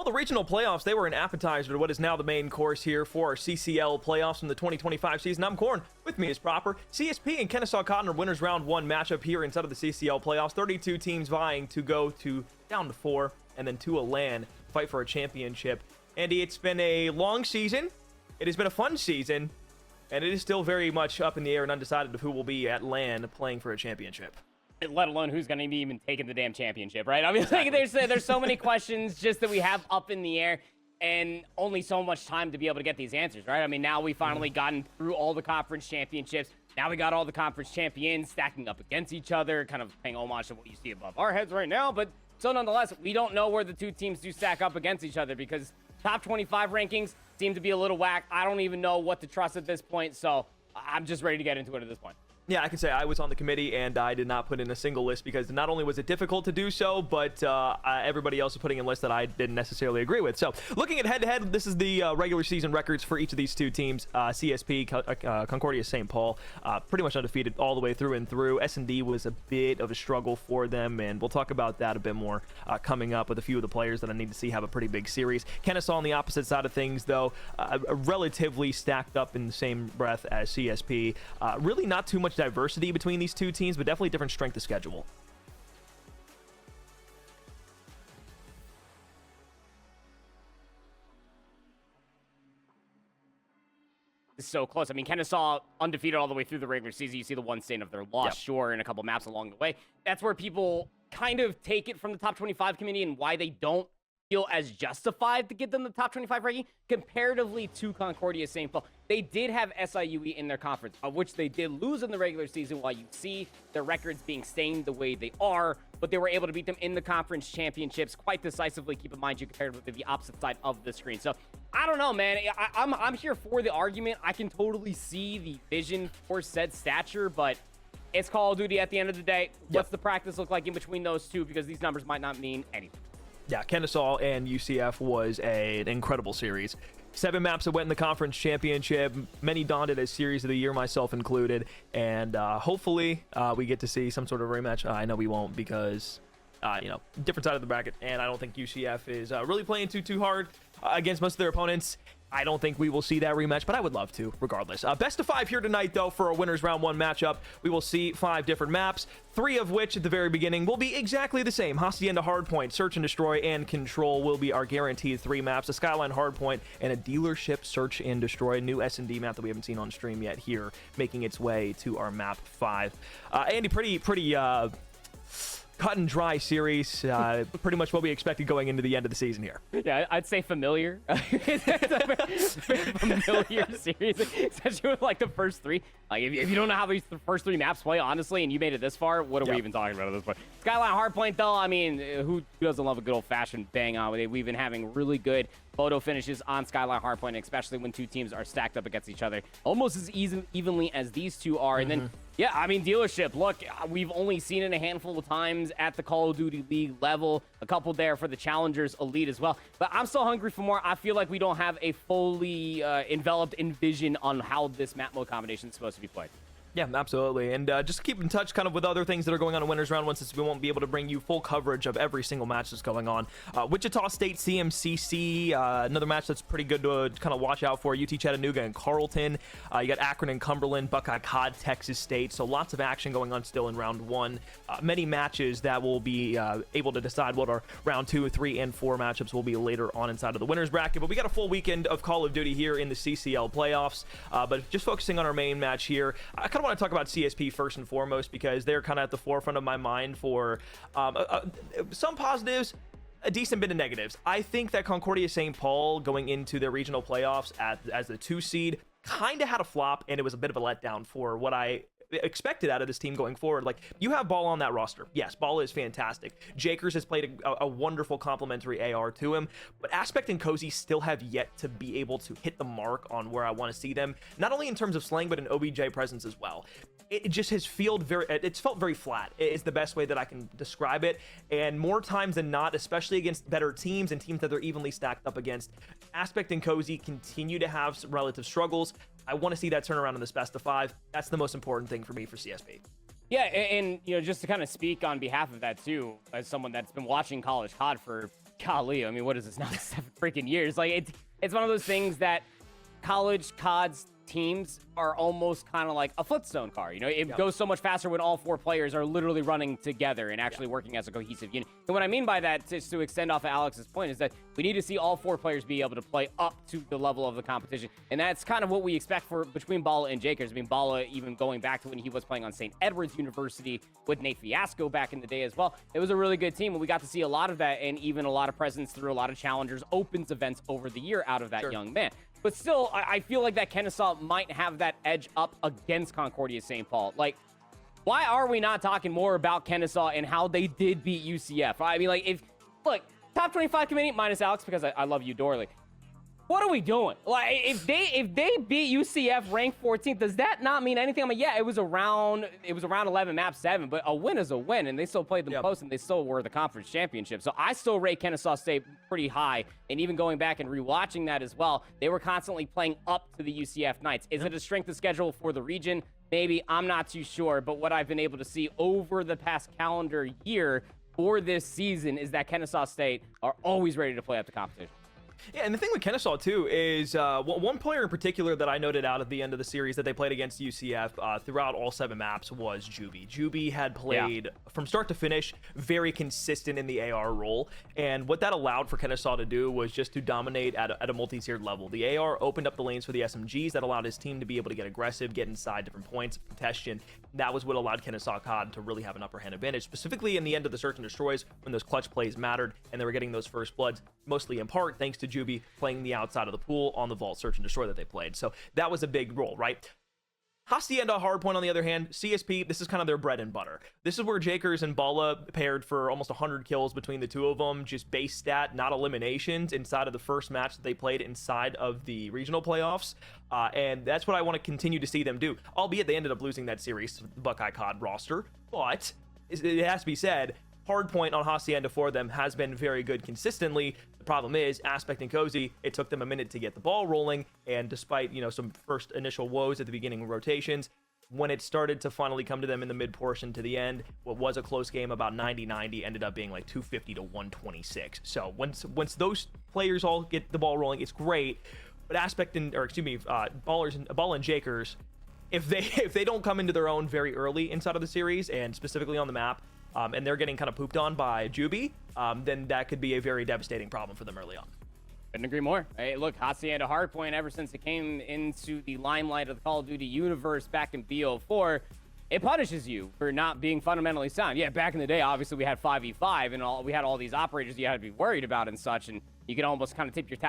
the regional playoffs, they were an appetizer to what is now the main course here for our CCL playoffs from the 2025 season. I'm Corn. With me is Proper. CSP and Kennesaw Cotton are winners round one matchup here inside of the CCL playoffs. 32 teams vying to go down to 4 and then to a LAN fight for a championship. Andy, it's been a long season. It has been a fun season. And it is still very much up in the air and undecided of who will be at LAN playing for a championship. Let alone who's going to be even taking the damn championship, right? I mean, like, there's so many questions just that we have up in the air, and only so much time to be able to get these answers, right? I mean, now we finally gotten through all the conference championships. Now we got all the conference champions stacking up against each other, kind of paying homage to what you see above our heads right now. But so nonetheless, we don't know where the two teams do stack up against each other because top 25 rankings seem to be a little whack. I don't even know what to trust at this point, so I'm just ready to get into it at this point. Yeah, I can say I was on the committee, and I did not put in a single list because not only was it difficult to do so, but everybody else was putting in lists that I didn't necessarily agree with. So, looking at head-to-head, this is the regular season records for each of these two teams. CSP, Concordia St. Paul, pretty much undefeated all the way through and through. S&D was a bit of a struggle for them, and we'll talk about that a bit more coming up with a few of the players that I need to see have a pretty big series. Kennesaw on the opposite side of things, though, relatively stacked up in the same breath as CSP. Really not too much diversity between these two teams, but definitely different strength of schedule. It's so close. I mean, Kennesaw undefeated all the way through the regular season. You see the one stain of their loss, sure, and a couple maps along the way. That's where people kind of take it from the top 25 community and why they don't feel as justified to get them the top 25 ranking comparatively to Concordia St. Paul. They did have SIUE in their conference, of which they did lose in the regular season while you see their records being stained the way they are, but they were able to beat them in the conference championships quite decisively, keep in mind you compared with the opposite side of the screen. So I don't know, man. I'm here for the argument. I can totally see the vision for said stature, but it's Call of Duty at the end of the day. What's the practice look like in between those two? Because these numbers might not mean anything. Yeah, Kennesaw and UCF was an incredible series. 7 maps that went in the conference championship, many donned it as series of the year, myself included, and hopefully we get to see some sort of rematch. I know we won't because, different side of the bracket, and I don't think UCF is really playing too hard against most of their opponents. I don't think we will see that rematch, but I would love to, regardless. Best of 5 here tonight, though, for a winners round 1 matchup. We will see 5 different maps, 3 of which at the very beginning will be exactly the same. Hacienda Hardpoint, Search and Destroy, and Control will be our guaranteed 3 maps. A Skyline Hardpoint and a Dealership Search and Destroy, new S&D map that we haven't seen on stream yet here, making its way to our map 5. Andy, pretty cut and dry series, pretty much what we expected going into the end of the season here. Yeah, I'd say familiar. It's a very familiar series, especially with like the first 3. Like if you don't know how these first 3 maps play, honestly, and you made it this far, what are we even talking about at this point? Skyline Hardpoint, though, I mean, who doesn't love a good old-fashioned bang on with it? We've been having really good photo finishes on Skyline Hardpoint, especially when two teams are stacked up against each other, almost as evenly as these two are. And then, yeah, I mean, Dealership, look, we've only seen it a handful of times at the Call of Duty League level, a couple there for the Challengers Elite as well. But I'm still hungry for more. I feel like we don't have a fully enveloped vision on how this map mode combination is supposed to be played. Yeah, absolutely. And just keep in touch kind of with other things that are going on in Winners Round 1, since we won't be able to bring you full coverage of every single match that's going on. Wichita State CMCC, another match that's pretty good to kind of watch out for. UT Chattanooga and Carleton. You got Akron and Cumberland, Buckeye COD, Texas State. So lots of action going on still in Round 1. Many matches that will be able to decide what our Round 2, 3, and 4 matchups will be later on inside of the winners bracket. But we got a full weekend of Call of Duty here in the CCL playoffs. But just focusing on our main match here, I kind of want to talk about CSP first and foremost because they're kind of at the forefront of my mind for some positives, a decent bit of negatives. I think that Concordia St. Paul going into their regional playoffs as the 2 seed kind of had a flop, and it was a bit of a letdown for what I expected out of this team going forward. Like, you have Ball on that roster. Yes, Ball is fantastic. Jakers has played a wonderful complementary AR to him, but Aspect and Cozy still have yet to be able to hit the mark on where I want to see them, not only in terms of slang, but an OBJ presence as well. It just has felt very flat, is the best way that I can describe it. And more times than not, especially against better teams and teams that they're evenly stacked up against, Aspect and Cozy continue to have some relative struggles. I want to see that turnaround in this best of 5. That's the most important thing for me for CSP. Yeah, and just to kind of speak on behalf of that too, as someone that's been watching college COD for golly, I mean, what is this now? 7 freaking years. Like, it's one of those things that college CODs teams are almost kind of like a Flintstone car. You know, it goes so much faster when all 4 players are literally running together and actually working as a cohesive unit. And what I mean by that, just to extend off of Alex's point, is that we need to see all 4 players be able to play up to the level of the competition. And that's kind of what we expect for between Bala and Jakers. I mean, Bala, even going back to when he was playing on St. Edward's University with Nate Fiasco back in the day as well, it was a really good team. And we got to see a lot of that, and even a lot of presence through a lot of challengers, opens events over the year out of that young man. But still, I feel like that Kennesaw might have that edge up against Concordia St. Paul. Like, why are we not talking more about Kennesaw and how they did beat UCF? I mean, like, look, top 25 committee minus Alex, because I love you, Dorley. What are we doing? Like, if they beat UCF ranked 14th, does that not mean anything? I mean, yeah, it was around 11, map 7, but a win is a win, and they still played them close, and they still were the conference championship. So I still rate Kennesaw State pretty high, and even going back and rewatching that as well, they were constantly playing up to the UCF Knights. Is it a strength of schedule for the region? Maybe. I'm not too sure, but what I've been able to see over the past calendar year for this season is that Kennesaw State are always ready to play up the competition. Yeah, and the thing with Kennesaw, too, is one player in particular that I noted out at the end of the series that they played against UCF throughout all 7 maps was Juby. Juby had played from start to finish very consistent in the AR role, and what that allowed for Kennesaw to do was just to dominate at a multi-tiered level. The AR opened up the lanes for the SMGs that allowed his team to be able to get aggressive, get inside different points of contention. That was what allowed Kennesaw COD to really have an upper hand advantage, specifically in the end of the search and destroys when those clutch plays mattered and they were getting those first bloods, mostly in part thanks to Juby playing the outside of the pool on the vault search and destroy that they played. So that was a big role, right? Hacienda Hardpoint, on the other hand, CSP, this is kind of their bread and butter. This is where Jakers and Bala paired for almost 100 kills between the two of them, just base stat, not eliminations, inside of the first match that they played inside of the regional playoffs. And that's what I want to continue to see them do, albeit they ended up losing that series to the Buckeye COD roster. But it has to be said, Hardpoint on Hacienda for them has been very good consistently. The problem is, Aspect and Cozy, it took them a minute to get the ball rolling, and despite, some first initial woes at the beginning of rotations, when it started to finally come to them in the mid portion to the end, what was a close game, about 90-90, ended up being like 250 to 126. So once those players all get the ball rolling, it's great. But Ballers and Jakers, if they don't come into their own very early inside of the series, and specifically on the map, and they're getting kind of pooped on by Juby, then that could be a very devastating problem for them early on. Couldn't agree more. Hey, look, Hacienda Hardpoint, ever since it came into the limelight of the Call of Duty universe back in BO4, it punishes you for not being fundamentally sound. Yeah, back in the day, obviously, we had 5v5, and we had all these operators you had to be worried about and such, and you could almost kind of tip your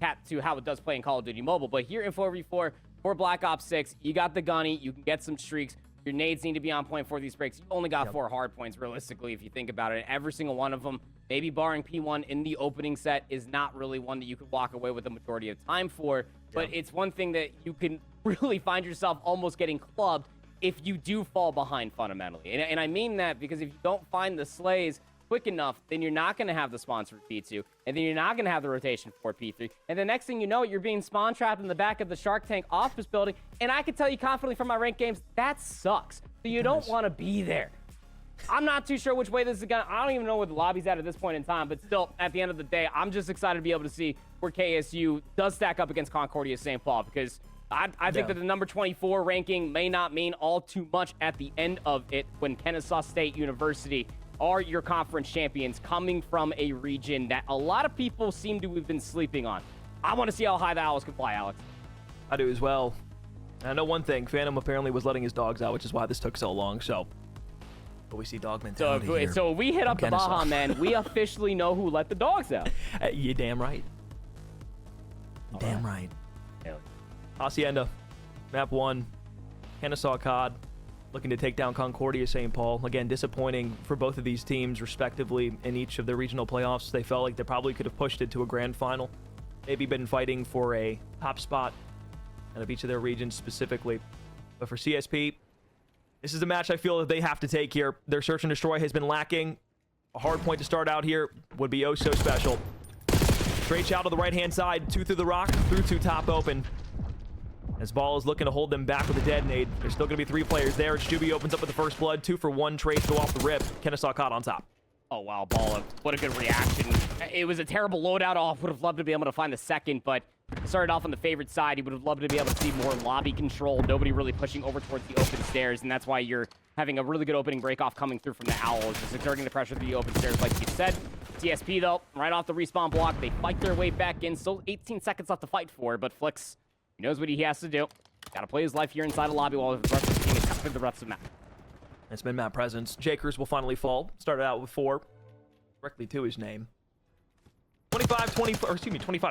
hat to how it does play in Call of Duty Mobile. But here in 4v4, for Black Ops 6, you got the gunny, you can get some streaks. Your nades need to be on point for these breaks. You only got 4 hard points, realistically, if you think about it. Every single one of them, maybe barring P1 in the opening set, is not really one that you could walk away with the majority of time for. But it's one thing that you can really find yourself almost getting clubbed if you do fall behind fundamentally. And I mean that because if you don't find the slays quick enough, then you're not going to have the spawns for P2, and then you're not going to have the rotation for P3, and the next thing you know, you're being spawn trapped in the back of the Shark Tank office building, and I can tell you confidently from my ranked games, that sucks. So you don't want to be there. I'm not too sure which way this is going. I don't even know where the lobby's at this point in time, but still, at the end of the day, I'm just excited to be able to see where KSU does stack up against Concordia St. Paul, because I think that the number 24 ranking may not mean all too much at the end of it when Kennesaw State University are your conference champions coming from a region that a lot of people seem to have been sleeping on. I want to see how high the Owls can fly, Alex. I do as well. I know one thing. Phantom apparently was letting his dogs out, which is why this took so long. But we see dog mentality here. So we hit up the Baja Men. We officially know who let the dogs out. You damn right. Damn right. Hacienda, map 1, Kennesaw COD, looking to take down Concordia St. Paul. Again, disappointing for both of these teams, respectively, in each of their regional playoffs. They felt like they probably could have pushed it to a grand final. Maybe been fighting for a top spot out of each of their regions specifically. But for CSP, this is a match I feel that they have to take here. Their search and destroy has been lacking. A hard point to start out here would be oh so special. Straight shot to the right-hand side, 2 through the rock, through 2 top open. As Ball is looking to hold them back with a detonade. There's still going to be 3 players there. Juby opens up with the first blood. 2 for 1 trades go off the rip. Kennesaw COD on top. Oh, wow, Ball. What a good reaction. It was a terrible loadout off. Would have loved to be able to find the second, but started off on the favorite side. He would have loved to be able to see more lobby control. Nobody really pushing over towards the open stairs, and that's why you're having a really good opening break-off coming through from the Owls, just exerting the pressure through the open stairs, like you said. CSP, though, right off the respawn block, they fight their way back in. Still 18 seconds left to fight for, but Flix, he knows what he has to do. Got to play his life here inside the lobby while the rest of the team is covering the rest of the map. It's been map presence. Jakers will finally fall. Started out with 4. Directly to his name. 25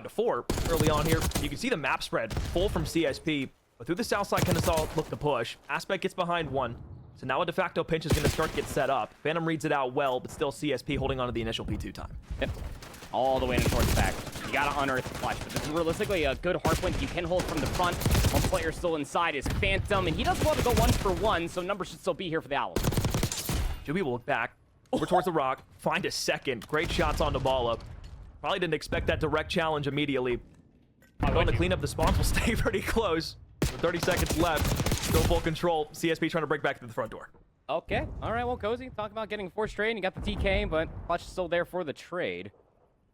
to 4 early on here. You can see the map spread full from CSP, but through the south side, Kennesaw look to push. Aspect gets behind 1. So now a de facto pinch is going to start to get set up. Phantom reads it out well, but still CSP holding on to the initial P2 time. Yep. All the way in towards the back. You got to unearth the clutch, but this is realistically a good hard point you can hold from the front. One player still inside is Phantom, and he does want to go 1-for-1, so numbers should still be here for the Owls. Juby will look back over towards the rock, find a second. Great shots on the ball up. Probably didn't expect that direct challenge immediately. Going to clean up the spawns will stay pretty close. With 30 seconds left, still full control. CSP trying to break back through the front door. Okay, all right, well, Cozy, talk about getting a forced trade, and you got the TK, but clutch is still there for the trade.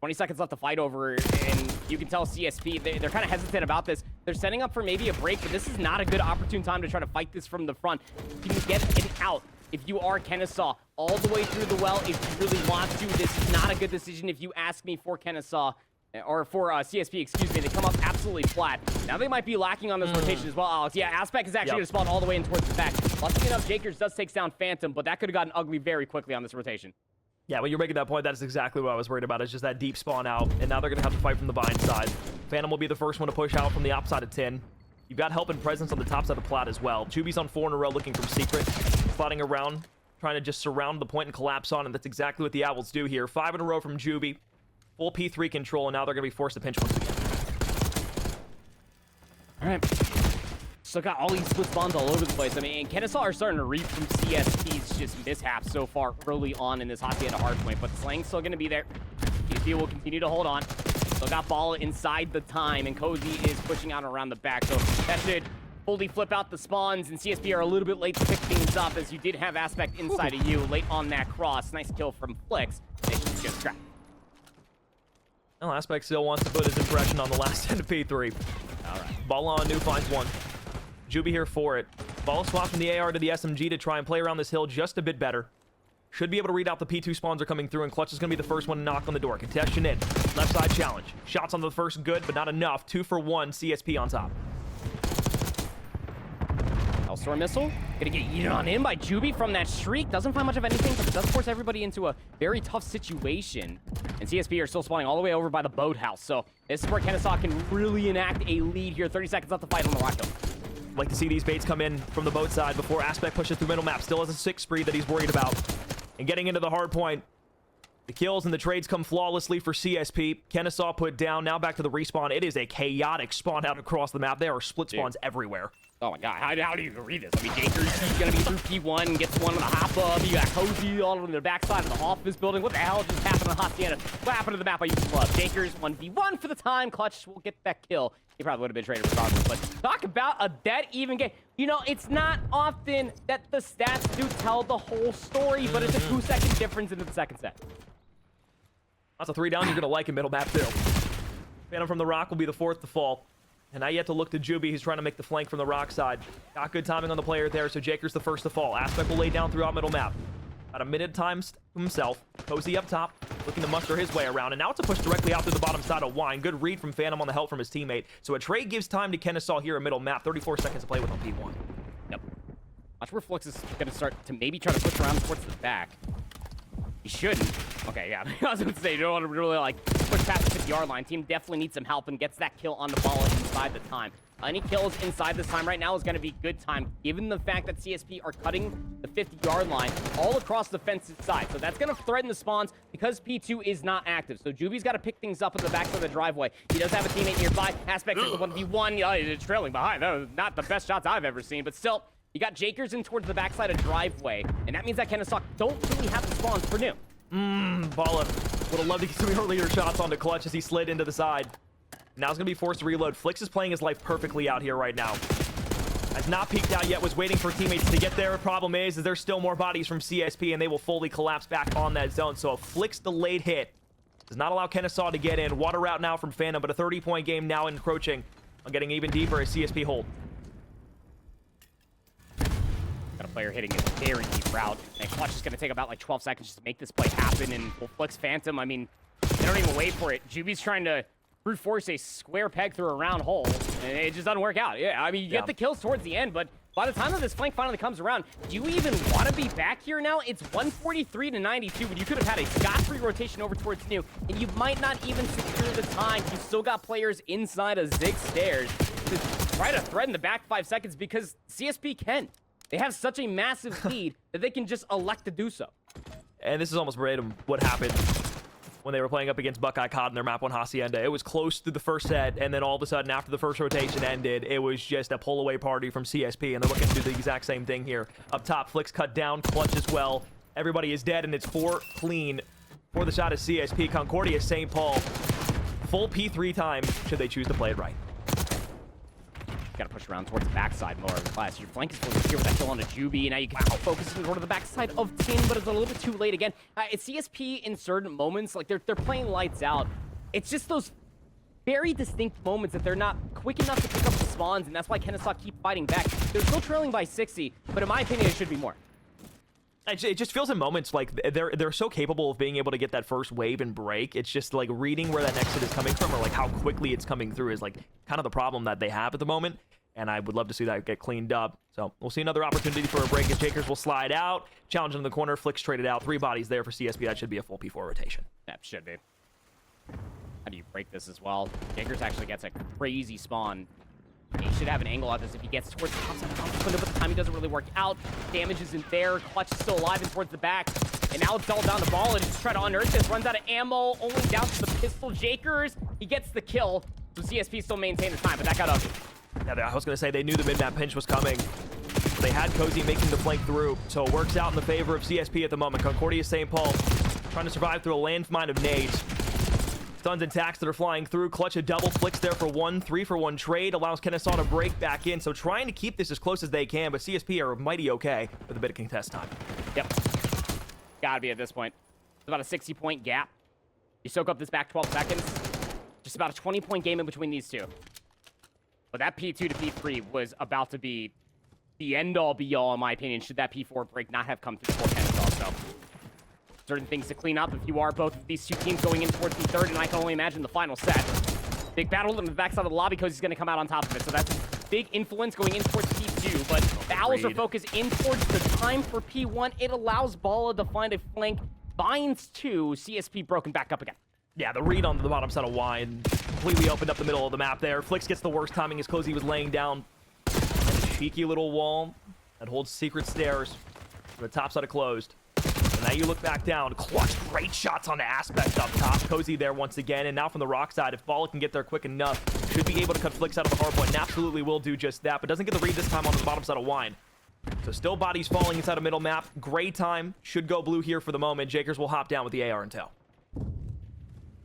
20 seconds left to fight over, and you can tell CSP, they're kind of hesitant about this. They're setting up for maybe a break, but this is not a good opportune time to try to fight this from the front. You can get it out. If you are Kennesaw, all the way through the well, if you really want to, this is not a good decision if you ask me for Kennesaw, or for CSP, excuse me. They come up absolutely flat. Now they might be lacking on this rotation as well, Alex. Yeah, Aspect is actually going to spawn all the way in towards the back. Luckily enough, Jakers does take down Phantom, but that could have gotten ugly very quickly on this rotation. Yeah, when you're making that point, that's exactly what I was worried about. It's just that deep spawn out, and now they're going to have to fight from the bind side. Phantom will be the first one to push out from the opposite of 10. You've got help and presence on the top side of the plat as well. Juby's on 4 in a row looking from secret, plotting around, trying to just surround the point and collapse on, and that's exactly what the Owls do here. 5 in a row from Juby. Full P3 control, and now they're going to be forced to pinch once again. All right. So got all these split spawns all over the place. I mean, Kennesaw are starting to reap from CSP's just mishaps so far early on in this hockey at a hard point, but Slang's still going to be there. CSP will continue to hold on. Still got ball inside the time, and Cozy is pushing out around the back, so that should fully flip out the spawns, and CSP are a little bit late to pick things up, as you did have Aspect inside of you late on that cross. Nice kill from Flix. They should just scrap. Well, Aspect still wants to put his impression on the last end of P3. All right. Ball on new finds 1. Juby here for it. Ball swap from the AR to the SMG to try and play around this hill just a bit better. Should be able to read out the P2 spawns are coming through, and Clutch is going to be the first one to knock on the door. Contestion in. Left side challenge. Shots on the first good, but not enough. 2 for 1. CSP on top. Hellstorm missile. Gonna get eaten on in by Juby from that streak. Doesn't find much of anything, but it does force everybody into a very tough situation. And CSP are still spawning all the way over by the boathouse. So this is where Kennesaw can really enact a lead here. 30 seconds left to fight on the rock hill. Like to see these baits come in from the boat side before Aspect pushes through middle map. Still has a 6 spree that he's worried about. And getting into the hard point. The kills and the trades come flawlessly for CSP. Kennesaw put down. Now back to the respawn. It is a chaotic spawn out across the map. There are split spawns everywhere. Oh my god, how do you read this? I mean, Jakers, he's gonna be through P1 and gets one on the hop up. You got Cozy all over the backside of the office building. What the hell just happened to Hacienda? What happened to the map I used to love? Jakers 1v1 for the time. Clutch will get that kill. He probably would have been traded regardless, but talk about a dead even game. You know, it's not often that the stats do tell the whole story, but it's a 2-second difference into the second set. That's a 3 down. You're gonna like in middle map too. Phantom from the rock will be the 4th to fall. And now yet to look to Juby. He's trying to make the flank from the rock side. Got good timing on the player there, so Jakers the first to fall. Aspect will lay down throughout middle map. About a minute time himself. Cozy up top, looking to muster his way around. And now it's a push directly out through the bottom side of Wine. Good read from Phantom on the help from his teammate. So a trade gives time to Kennesaw here in middle map. 34 seconds to play with on P1. Yep. Watch where Flix is going to start to maybe try to push around towards the back. He shouldn't. Okay, yeah. I was going to say, you don't want to really, like, push past the 50-yard line. Team definitely needs some help and gets that kill on the ball inside the time. Any kills inside this time right now is going to be good time, given the fact that CSP are cutting the 50-yard line all across the defensive side. So that's going to threaten the spawns because P2 is not active. So Juby's got to pick things up at the back of the driveway. He does have a teammate nearby. Aspect is the 1v1. He's trailing behind. That was not the best shots I've ever seen, but still, you got Jakers in towards the backside of driveway, and that means that Kennesaw don't really have the spawns for new. Balla would have loved to get some earlier shots onto Clutch as he slid into the side. Now he's going to be forced to reload. Flix is playing his life perfectly out here right now. Has not peeked out yet, was waiting for teammates to get there. Problem is there's still more bodies from CSP, and they will fully collapse back on that zone. So a Flick's delayed hit does not allow Kennesaw to get in. Water route now from Phantom, but a 30-point game now encroaching on getting even deeper as CSP hold. Got a player hitting a very deep route, and Clutch is going to take about like 12 seconds just to make this play happen, and will Flick's Phantom, I mean, they don't even wait for it. Juby's trying to brute force a square peg through a round hole, and it just doesn't work out. Yeah, I mean, you get the kills towards the end, but by the time that this flank finally comes around, do you even want to be back here now? It's 143 to 92, but you could have had a scot-free rotation over towards New, and you might not even secure the time. You still got players inside of Zig stairs to try to threaten the back 5 seconds because CSP can. They have such a massive lead that they can just elect to do so. And this is almost verbatim what happened when they were playing up against Buckeye CoD in their map on Hacienda. It was close through the first set, and then all of a sudden, after the first rotation ended, it was just a pull-away party from CSP, and they're looking to do the exact same thing here. Up top, Flick's cut down, Clutch as well. Everybody is dead, and it's 4 clean for the shot of CSP. Concordia, St. Paul, full P3 time, should they choose to play it right. Got to push around towards the backside more of the class. Your flank is fully here with that kill onto Juby. Now you can focus toward the backside of Tin, but it's a little bit too late again. It's CSP in certain moments, like they're playing lights out. It's just those very distinct moments that they're not quick enough to pick up the spawns, and that's why Kennesaw keep fighting back. They're still trailing by 60, but in my opinion, it should be more. It just feels in moments like they're so capable of being able to get that first wave and break. It's just like reading where that next hit is coming from, or like how quickly it's coming through is like kind of the problem that they have at the moment. And I would love to see that get cleaned up. So we'll see another opportunity for a break as Jakers will slide out. Challenge in the corner, Flick's traded out. 3 bodies there for CSP. That should be a full P4 rotation. That should be. How do you break this as well? Jakers actually gets a crazy spawn. He should have an angle at this if he gets towards the top side of the window, but the timing doesn't really work out. Damage isn't there. Clutch is still alive and towards the back. And now it's all down to Ball and just try to unearth this. Runs out of ammo, only down to the pistol. Jakers, he gets the kill. So CSP still maintain the time, but that got ugly. Yeah, I was going to say they knew the mid-map pinch was coming. They had CoD making the flank through, so it works out in the favor of CSP at the moment. Concordia St. Paul trying to survive through a landmine of nades. Stuns and tacks that are flying through. Clutch a double, Flicks there for 1, 3-for-1 trade. Allows Kennesaw to break back in, so trying to keep this as close as they can, but CSP are mighty okay with a bit of contest time. Yep. Gotta be at this point. It's about a 60-point gap. You soak up this back 12 seconds. Just about a 20-point game in between these two. But that P2 to P3 was about to be the end-all, be-all, in my opinion, should that P4 break not have come through before Kennesaw. So, certain things to clean up if you are both of these two teams going in towards the third, and I can only imagine the final set. Big battle in the backside of the lobby because he's going to come out on top of it. So that's a big influence going in towards P2, but the Owls are focused in towards the time for P1. It allows Balla to find a flank, binds 2, CSP broken back up again. Yeah, the read on the bottom side of Wine completely opened up the middle of the map there. Flicks gets the worst timing as Cozy was laying down a cheeky little wall that holds secret stairs from the top side of closed. And now you look back down. Clutch, great shots on the aspect up top. Cozy there once again. And now from the rock side, if Balla can get there quick enough, should be able to cut Flicks out of the hard point. And absolutely will do just that, but doesn't get the read this time on the bottom side of Wine. So still bodies falling inside of middle map. Great time. Should go blue here for the moment. Jakers will hop down with the AR and tail.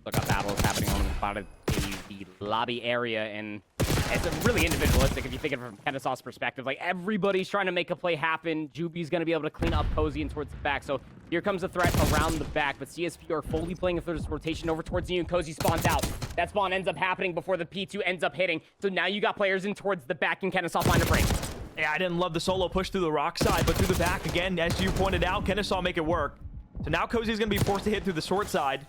Look at battles happening on the bottom of the lobby area, and it's really individualistic if you think of it from Kennesaw's perspective. Like, everybody's trying to make a play happen. Juby's going to be able to clean up Cozy and towards the back. So here comes the threat around the back, but CSP are fully playing if there's rotation over towards you, and Cozy spawns out. That spawn ends up happening before the P2 ends up hitting. So now you got players in towards the back, and Kennesaw find a break. Yeah, I didn't love the solo push through the rock side, but through the back again, as you pointed out, Kennesaw make it work. So now Cozy's going to be forced to hit through the short side.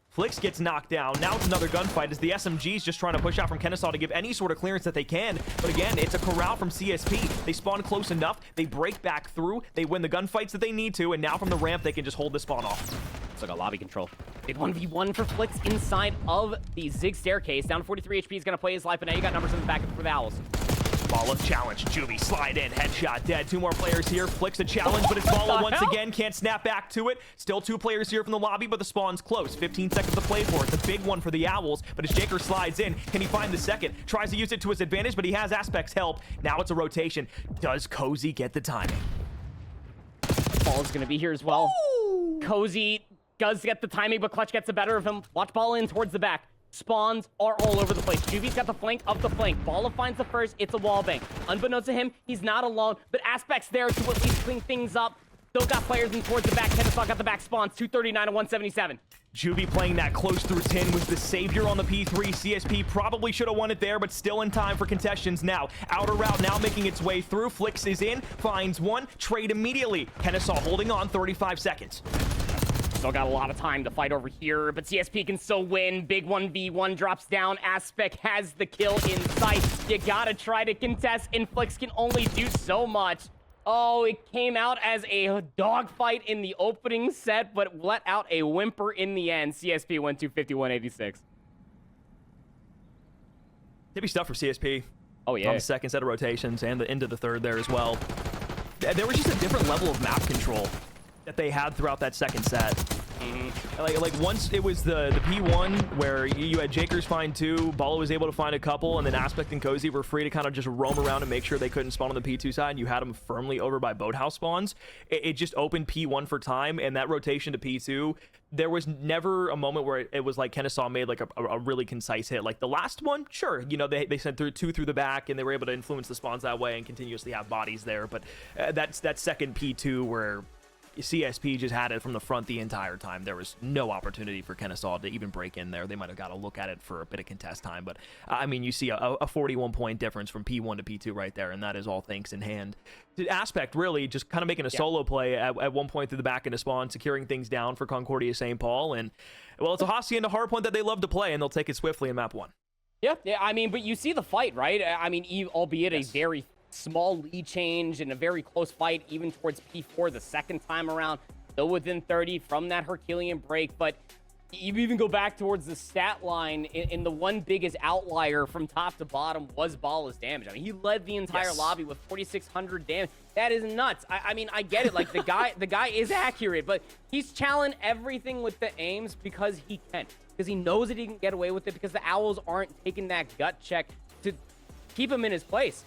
Flicks gets knocked down. Now it's another gunfight as the SMG's just trying to push out from Kennesaw to give any sort of clearance that they can. But again, it's a corral from CSP. They spawn close enough. They break back through. They win the gunfights that they need to. And now from the ramp, they can just hold the spawn off. It's like a lobby control. Big 1v1 for Flicks inside of the Zig staircase. Down to 43 HP is going to play his life. But now you got numbers in the back for the Owls. Balla challenge. Juby slide in. Headshot dead. 2 more players here. Flicks a challenge, but it's Balla once again. Can't snap back to it. Still 2 players here from the lobby, but the spawn's close. 15 seconds to play for it. It's a big one for the Owls, but as Jaker slides in, can he find the second? Tries to use it to his advantage, but he has Aspect's help. Now it's a rotation. Does Cozy get the timing? Ball's going to be here as well. Ooh. Cozy does get the timing, but Clutch gets the better of him. Watch Ball in towards the back. spawns are all over the place. Juvy's got the flank of the flank. Balla finds the first. It's a wallbang. Unbeknownst to him, he's not alone, but Aspect's there to at least clean things up. Still got players in towards the back. Kennesaw got the back spawns. 239 to 177. Juvie playing that close through 10 was the savior on the P3. CSP probably should have won it there, but still in time for contestants now. Outer route now making its way through. Flix is in, finds one, trade immediately. Kennesaw holding on 35 seconds. Still got a lot of time to fight over here, but CSP can still win. Big 1v1 drops down. Aspect has the kill in sight. You gotta try to contest, and Flix can only do so much. Oh, it came out as a dogfight in the opening set, but let out a whimper in the end. CSP went 251-86. Tippy stuff for CSP. Oh, yeah. On the second set of rotations and the end of the third there as well. There was just a different level of map control that they had throughout that second set. Like once it was the P1 where you had Jakers find two, Balla was able to find a couple, and then Aspect and Cozy were free to kind of just roam around and make sure they couldn't spawn on the P2 side. You had them firmly over by boathouse spawns. It just opened P1 for time, and that rotation to P2, there was never a moment where it was like Kennesaw made like a really concise hit. Like the last one, sure, you know, they sent two through the back, and they were able to influence the spawns that way and continuously have bodies there. But that's that second P2 where CSP just had it from the front the entire time. There was no opportunity for Kennesaw to even break in there. They might have got a look at it for a bit of contest time, but I mean, you see a 41-point difference from P1 to P2 right there, and that is all thanks in hand. The Aspect really just kind of making a solo play at one point through the back into spawn, securing things down for Concordia St. Paul, and well, it's a Hacienda hardpoint that they love to play, and they'll take it swiftly in map 1. Yeah, I mean, but you see the fight, right? I mean, albeit a very small lead change and a very close fight, even towards P4 the second time around, still within 30 from that Herculean break. But you even go back towards the stat line, in the one biggest outlier from top to bottom was Balla's damage. I mean, he led the entire lobby with 4,600 damage. That is nuts. I mean, I get it. Like the guy is accurate, but he's challenging everything with the aims because he can, because he knows that he can get away with it, because the Owls aren't taking that gut check to keep him in his place.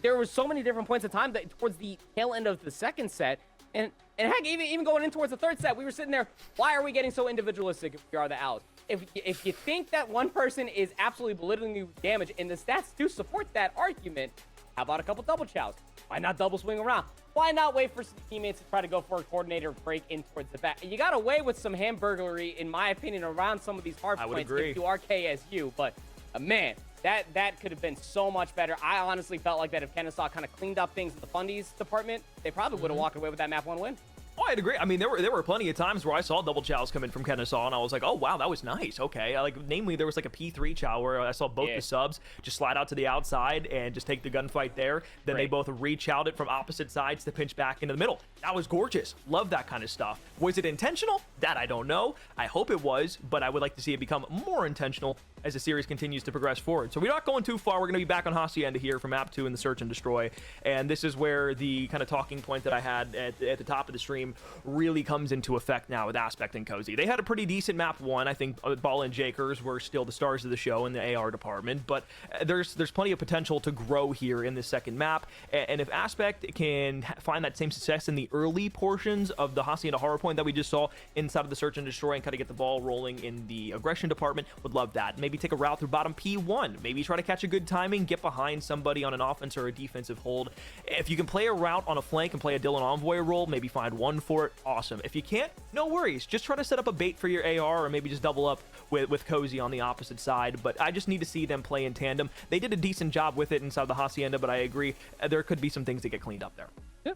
There were so many different points of time that towards the tail end of the second set, and heck, even going in towards the third set, we were sitting there, why are we getting so individualistic if we are the Owls? If you think that one person is absolutely belittling you with damage, and the stats do support that argument, how about a couple double chows? Why not double swing around? Why not wait for some teammates to try to go for a coordinator break in towards the back? You got away with some hamburgery, in my opinion, around some of these hard points if you are KSU, but man, that could have been so much better. I honestly felt like that if Kennesaw kind of cleaned up things in the fundies department, they probably would have walked away with that map 1 win. Oh, I'd agree. I mean, there were plenty of times where I saw double chows come in from Kennesaw, and I was like, oh, wow, that was nice. Okay. Namely, there was like a P3 chow where I saw both the subs just slide out to the outside and just take the gunfight there. Then they both re-chowed it from opposite sides to pinch back into the middle. That was gorgeous. Love that kind of stuff. Was it intentional? That I don't know. I hope it was, but I would like to see it become more intentional as the series continues to progress forward. So we're not going too far. We're going to be back on Hacienda here for map 2 in the Search and Destroy. And this is where the kind of talking point that I had at the top of the stream really comes into effect now with Aspect and Cozy. They had a pretty decent map 1. I think Balla and Jakers were still the stars of the show in the AR department, but there's plenty of potential to grow here in this second map. And if Aspect can find that same success in the early portions of the Hacienda horror point that we just saw inside of the Search and Destroy and kind of get the ball rolling in the aggression department, would love that. Maybe take a route through bottom P1. Maybe try to catch a good timing, get behind somebody on an offense or a defensive hold. If you can play a route on a flank and play a Dylan Envoy role, maybe find one for it, awesome. If you can't, no worries. Just try to set up a bait for your AR, or maybe just double up with Cozy on the opposite side. But I just need to see them play in tandem. They did a decent job with it inside the Hacienda, but I agree, there could be some things that get cleaned up there. Yeah.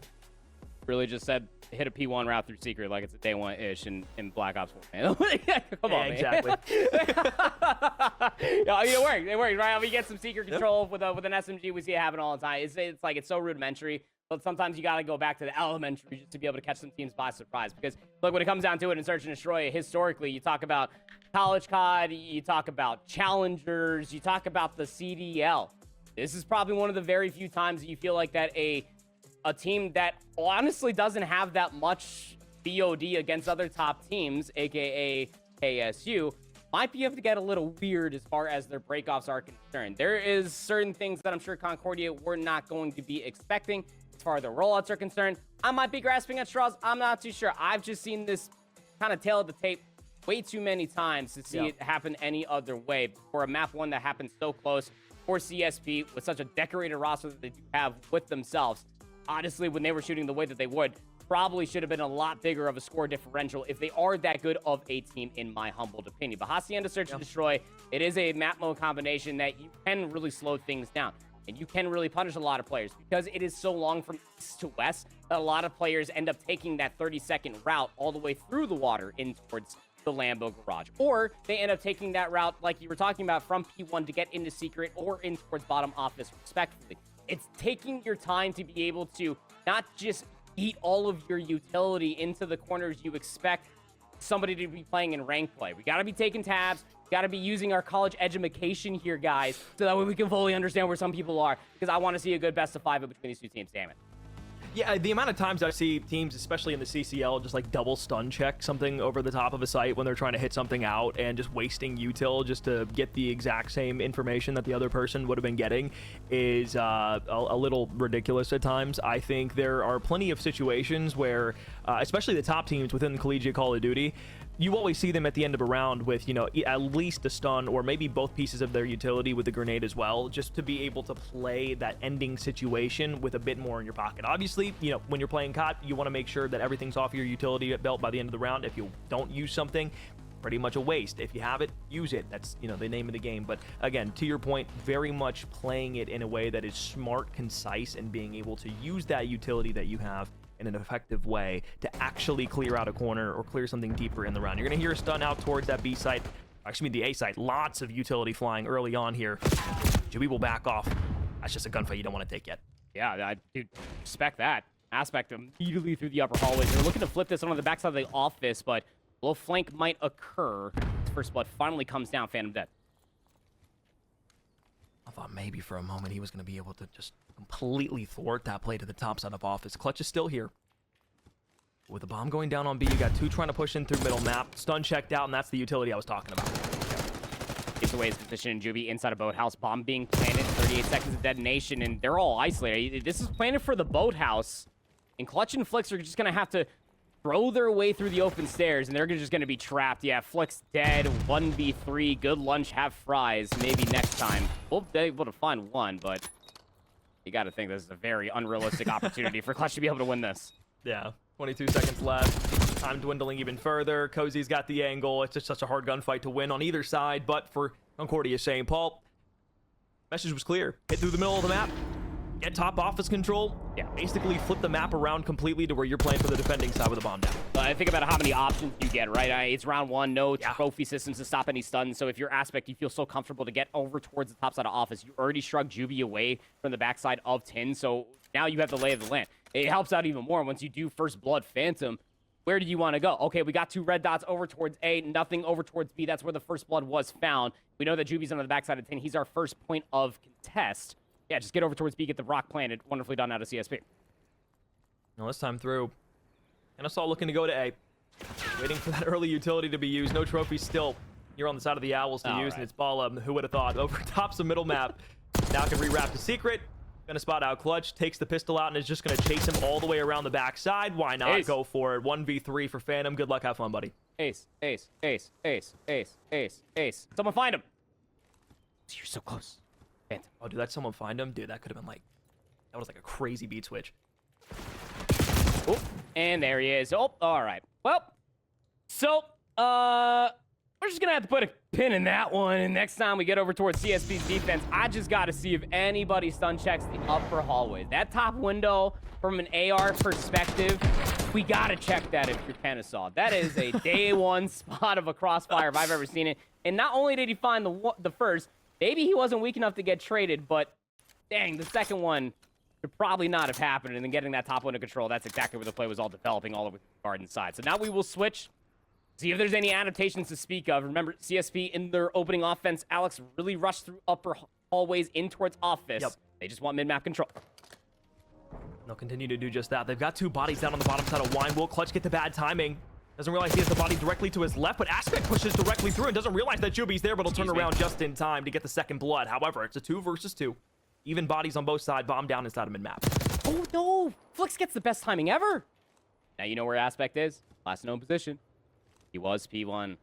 Really just said hit a P1 route through secret like it's a day 1-ish in Black Ops 4. Come on, man. Exactly. Yeah, I mean, it worked, right? I mean, you get some secret control with an SMG. We see it happen all the time. It's like it's so rudimentary, but sometimes you got to go back to the elementary just to be able to catch some teams by surprise. Because look, when it comes down to it in Search and Destroy, historically, you talk about college COD, you talk about challengers, you talk about the CDL. This is probably one of the very few times that you feel like that a team that honestly doesn't have that much BOD against other top teams, aka KSU, might be able to get a little weird as far as their breakoffs are concerned. There is certain things that I'm sure Concordia were not going to be expecting as far as their rollouts are concerned. I might be grasping at straws. I'm not too sure. I've just seen this kind of tail of the tape way too many times to see it happen any other way. For a map one that happened so close for CSP with such a decorated roster that they do have with themselves, honestly, when they were shooting the way that they would, probably should have been a lot bigger of a score differential if they are that good of a team, in my humbled opinion. But Hacienda Search and Destroy, it is a map mode combination that you can really slow things down. And you can really punish a lot of players because it is so long from east to west that a lot of players end up taking that 30-second route all the way through the water in towards the Lambo garage. Or they end up taking that route, like you were talking about, from P1 to get into secret or in towards bottom office, respectively. It's taking your time to be able to not just eat all of your utility into the corners you expect somebody to be playing in rank play. We got to be taking tabs. Got to be using our college education here, guys, so that way we can fully understand where some people are, because I want to see a good best of 5 between these two teams. Damn it. Yeah, the amount of times I see teams, especially in the CCL, just like double stun check something over the top of a site when they're trying to hit something out and just wasting util just to get the exact same information that the other person would have been getting is a little ridiculous at times. I think there are plenty of situations where, especially the top teams within the collegiate Call of Duty, you always see them at the end of a round with, you know, at least a stun or maybe both pieces of their utility with the grenade as well, just to be able to play that ending situation with a bit more in your pocket. Obviously, you know, when you're playing COD, you want to make sure that everything's off your utility belt by the end of the round. If you don't use something, pretty much a waste. If you have it, use it. That's, you know, the name of the game. But again, to your point, very much playing it in a way that is smart, concise, and being able to use that utility that you have in an effective way to actually clear out a corner or clear something deeper in the round. You're going to hear a stun out towards that B site, actually the A site. Lots of utility flying early on here. Jimmy will back off. That's just a gunfight you don't want to take yet. Yeah, I do respect that aspect immediately through the upper hallways. They're looking to flip this on the backside of the office, but a little flank might occur. First blood finally comes down. Phantom dead. I thought maybe for a moment he was going to be able to just completely thwart that play to the top side of office. Clutch is still here. With the bomb going down on B, you got 2 trying to push in through middle map. Stun checked out, and that's the utility I was talking about. Takes away his position in Juvie inside a boathouse. Bomb being planted. 38 seconds of detonation, and they're all isolated. This is planted for the boathouse, and Clutch and Flicks are just going to have to throw their way through the open stairs, and they're just going to be trapped. Yeah, Flicks dead. 1v3. Good lunch, have fries. Maybe next time. We'll be able to find one, but you got to think this is a very unrealistic opportunity for Clutch to be able to win this. Yeah, 22 seconds left. Time dwindling even further. Cozy's got the angle. It's just such a hard gunfight to win on either side, but for Concordia St. Paul, message was clear. Hit through the middle of the map. Get top office control. Yeah, basically flip the map around completely to where you're playing for the defending side with the bomb down. I think about how many options you get, right? It's round 1, no trophy systems to stop any stuns. So if your aspect, you feel so comfortable to get over towards the top side of office, you already shrugged Juvie away from the backside of Tin. So now you have the lay of the land. It helps out even more once you do first blood Phantom. Where do you want to go? Okay, we got 2 red dots over towards A, nothing over towards B. That's where the first blood was found. We know that Juvie's on the backside of Tin. He's our first point of contest. Yeah, just get over towards B, get the rock planted. Wonderfully done out of CSP. Now this time through, Kennesaw looking to go to A. Waiting for that early utility to be used. No trophies still. You're on the side of the Owls to use, and it's Bala. Who would have thought? Over tops the middle map. Now can rewrap the secret. Gonna spot out Clutch, takes the pistol out, and is just gonna chase him all the way around the backside. Why not go for it? 1v3 for Phantom. Good luck, have fun, buddy. Ace, ace, ace, ace, ace, ace, ace. Someone find him. You're so close. Phantom. Oh, dude, that's someone find him? Dude, that could have been like, that was like a crazy beat switch. Oh, and there he is. Oh, all right. Well, so, we're just gonna have to put a pin in that one, and next time we get over towards CSP's defense, I just gotta see if anybody stun checks the upper hallways. That top window, from an AR perspective, we gotta check that if you're Kennesaw. That is a day 1 spot of a crossfire if I've ever seen it. And not only did he find the first, maybe he wasn't weak enough to get traded, but dang, the second one should probably not have happened. And then getting that top window control, that's exactly where the play was all developing all over the garden side. So now we will switch. See if there's any adaptations to speak of. Remember, CSP in their opening offense, Alex really rushed through upper hallways in towards office. Yep. They just want mid-map control. They'll continue to do just that. They've got 2 bodies down on the bottom side of Wine. Will Clutch get the bad timing? Doesn't realize he has the body directly to his left, but Aspect pushes directly through and doesn't realize that Juvie's there, but he'll turn around just in time to get the second blood. However, it's a 2 versus 2. Even bodies on both sides. Bomb down inside of mid-map. Oh, no. Flix gets the best timing ever. Now you know where Aspect is. Last known position. He was P1.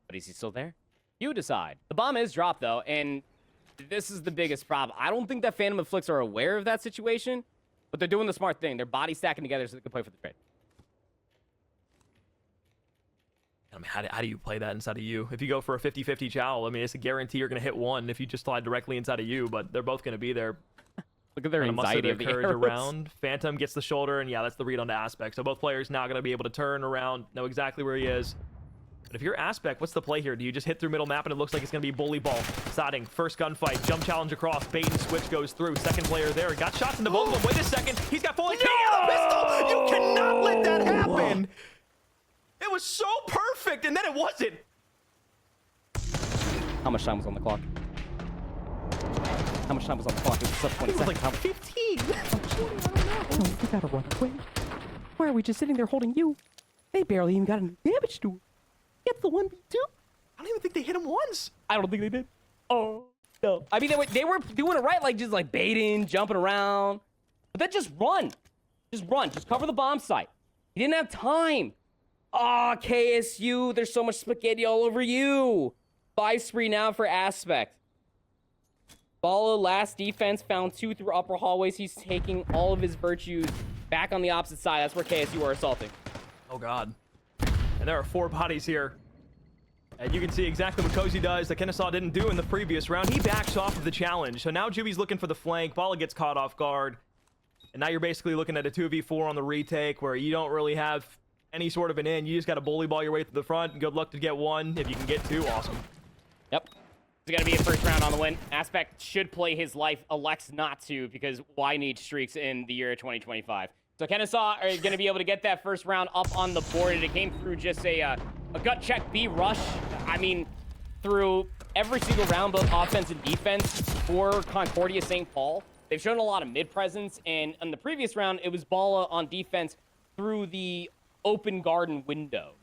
But is he still there? You decide. The bomb is dropped, though, and this is the biggest problem. I don't think that Phantom and Flix are aware of that situation, but they're doing the smart thing. They're body stacking together so they can play for the trade. I mean, how do you play that inside of you? If you go for a 50-50 chow, I mean, it's a guarantee you're going to hit one if you just slide directly inside of you, but they're both going to be there. Look at their anxiety of the courage arrows. around. Phantom gets the shoulder, and yeah, that's the read on the Aspect. So both players now going to be able to turn around, know exactly where he is. But if you're Aspect, what's the play here? Do you just hit through middle map and it looks like it's going to be bully ball? Siding, first gunfight, jump challenge across, bait and switch goes through. Second player there, got shots into both of them. Wait a second, he's got full HP on the pistol! You cannot let that happen! It was so perfect, and then it wasn't. How much time was on the clock? How much time was on the clock? It was sub 20 seconds. Like 15. Oh, we gotta run away. Why are we just sitting there holding you? They barely even got any damage to him. Get the 1v2. I don't even think they hit him once. I don't think they did. Oh, no. I mean, they were doing it right, like just like baiting, jumping around. But then just run. Just run. Just cover the bomb site. He didn't have time. Ah, KSU, there's so much spaghetti all over you. 5 spree now for Aspect. Bala, last defense, found 2 through upper hallways. He's taking all of his virtues back on the opposite side. That's where KSU are assaulting. Oh, God. And there are 4 bodies here. And you can see exactly what Cozy does that Kennesaw didn't do in the previous round. He backs off of the challenge. So now Juby's looking for the flank. Bala gets caught off guard. And now you're basically looking at a 2v4 on the retake where you don't really have any sort of an in. You just got to bully ball your way to the front. And good luck to get 1. If you can get 2, awesome. Yep. It's going to be a first round on the win. Aspect should play his life, elects not to, because why need streaks in the year 2025? So Kennesaw are going to be able to get that first round up on the board, and it came through just a gut check B rush. I mean, through every single round, both offense and defense for Concordia St. Paul. They've shown a lot of mid presence, and in the previous round, it was Bala on defense through the open garden window.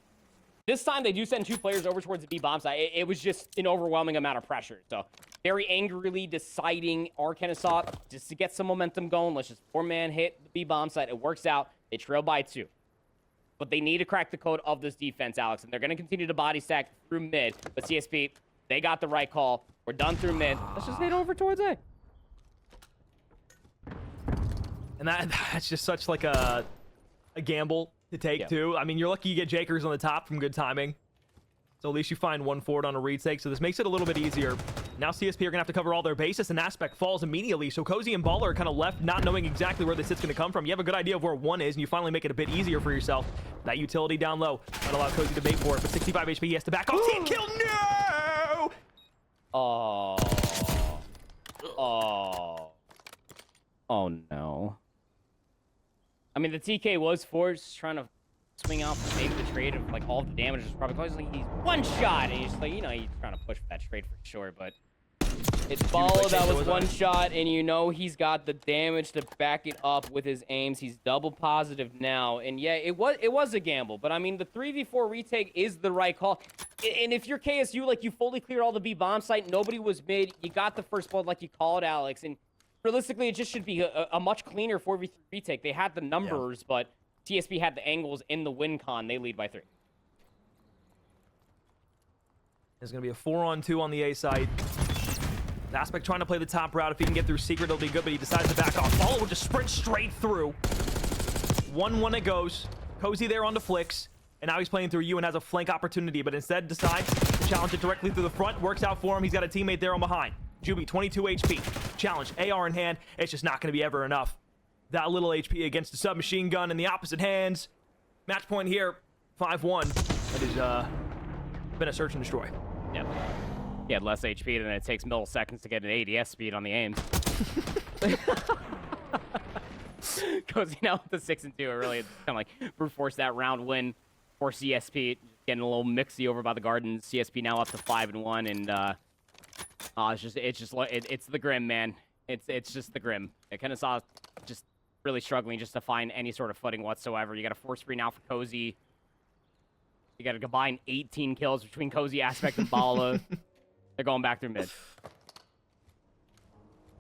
This time, they do send 2 players over towards the B bomb site. It was just an overwhelming amount of pressure. So, very angrily deciding our Kennesaw just to get some momentum going. Let's just 4-man hit the B bomb site. It works out. They trail by 2. But they need to crack the code of this defense, Alex. And they're going to continue to body stack through mid. But CSP, they got the right call. We're done through mid. Let's just head over towards A. And that's just such like a gamble to take, too. I mean, you're lucky you get Jakers on the top from good timing. So at least you find 1 forward on a retake. So this makes it a little bit easier. Now CSP are going to have to cover all their bases, and Aspect falls immediately. So Cozy and Baller are kind of left not knowing exactly where this hit's going to come from. You have a good idea of where 1 is, and you finally make it a bit easier for yourself. That utility down low might allow Cozy to bait for it, but 65 HP, he has to back off. Team kill, no! Oh. Oh. Oh, no. I mean, the TK was forced, trying to swing out for maybe the trade of, like, all the damage was probably close. Like, he's 1 shot, and he's just like, you know, he's trying to push for that trade for sure, but it's Bala that was 1 shot, and you know he's got the damage to back it up with his aims. He's double positive now, and yeah, it was a gamble, but I mean, the 3v4 retake is the right call. And if you're KSU, like, you fully cleared all the B bomb site, nobody was mid, you got the first blood like you called, Alex, and realistically, it just should be a much cleaner 4v3 retake. They had the numbers, but TSP had the angles in the win con. They lead by 3. There's going to be a 4-on-2 on the A side. Aspect trying to play the top route. If he can get through secret, it'll be good, but he decides to back off. Ball will just sprint straight through. 1-1 it goes. Cozy there on the flicks. And now he's playing through you and has a flank opportunity, but instead decides to challenge it directly through the front. Works out for him. He's got a teammate there on behind. Juby, 22 HP. Challenge, AR in hand. It's just not going to be ever enough. That little HP against the submachine gun in the opposite hands. Match point here, 5-1. That has been a search and destroy. Yep. He had less HP, than it takes milliseconds to get an ADS speed on the aims. Cozy now with the 6 and 2. It really kind of like brute force that round win for CSP. Getting a little mixy over by the Gardens. CSP now up to 5 and 1, and it's the Grim, man. It's just the Grim. Kennesaw just really struggling just to find any sort of footing whatsoever. You got a 4 spree now for Cozy. You got a combined 18 kills between Cozy, Aspect, and Bala. They're going back through mid.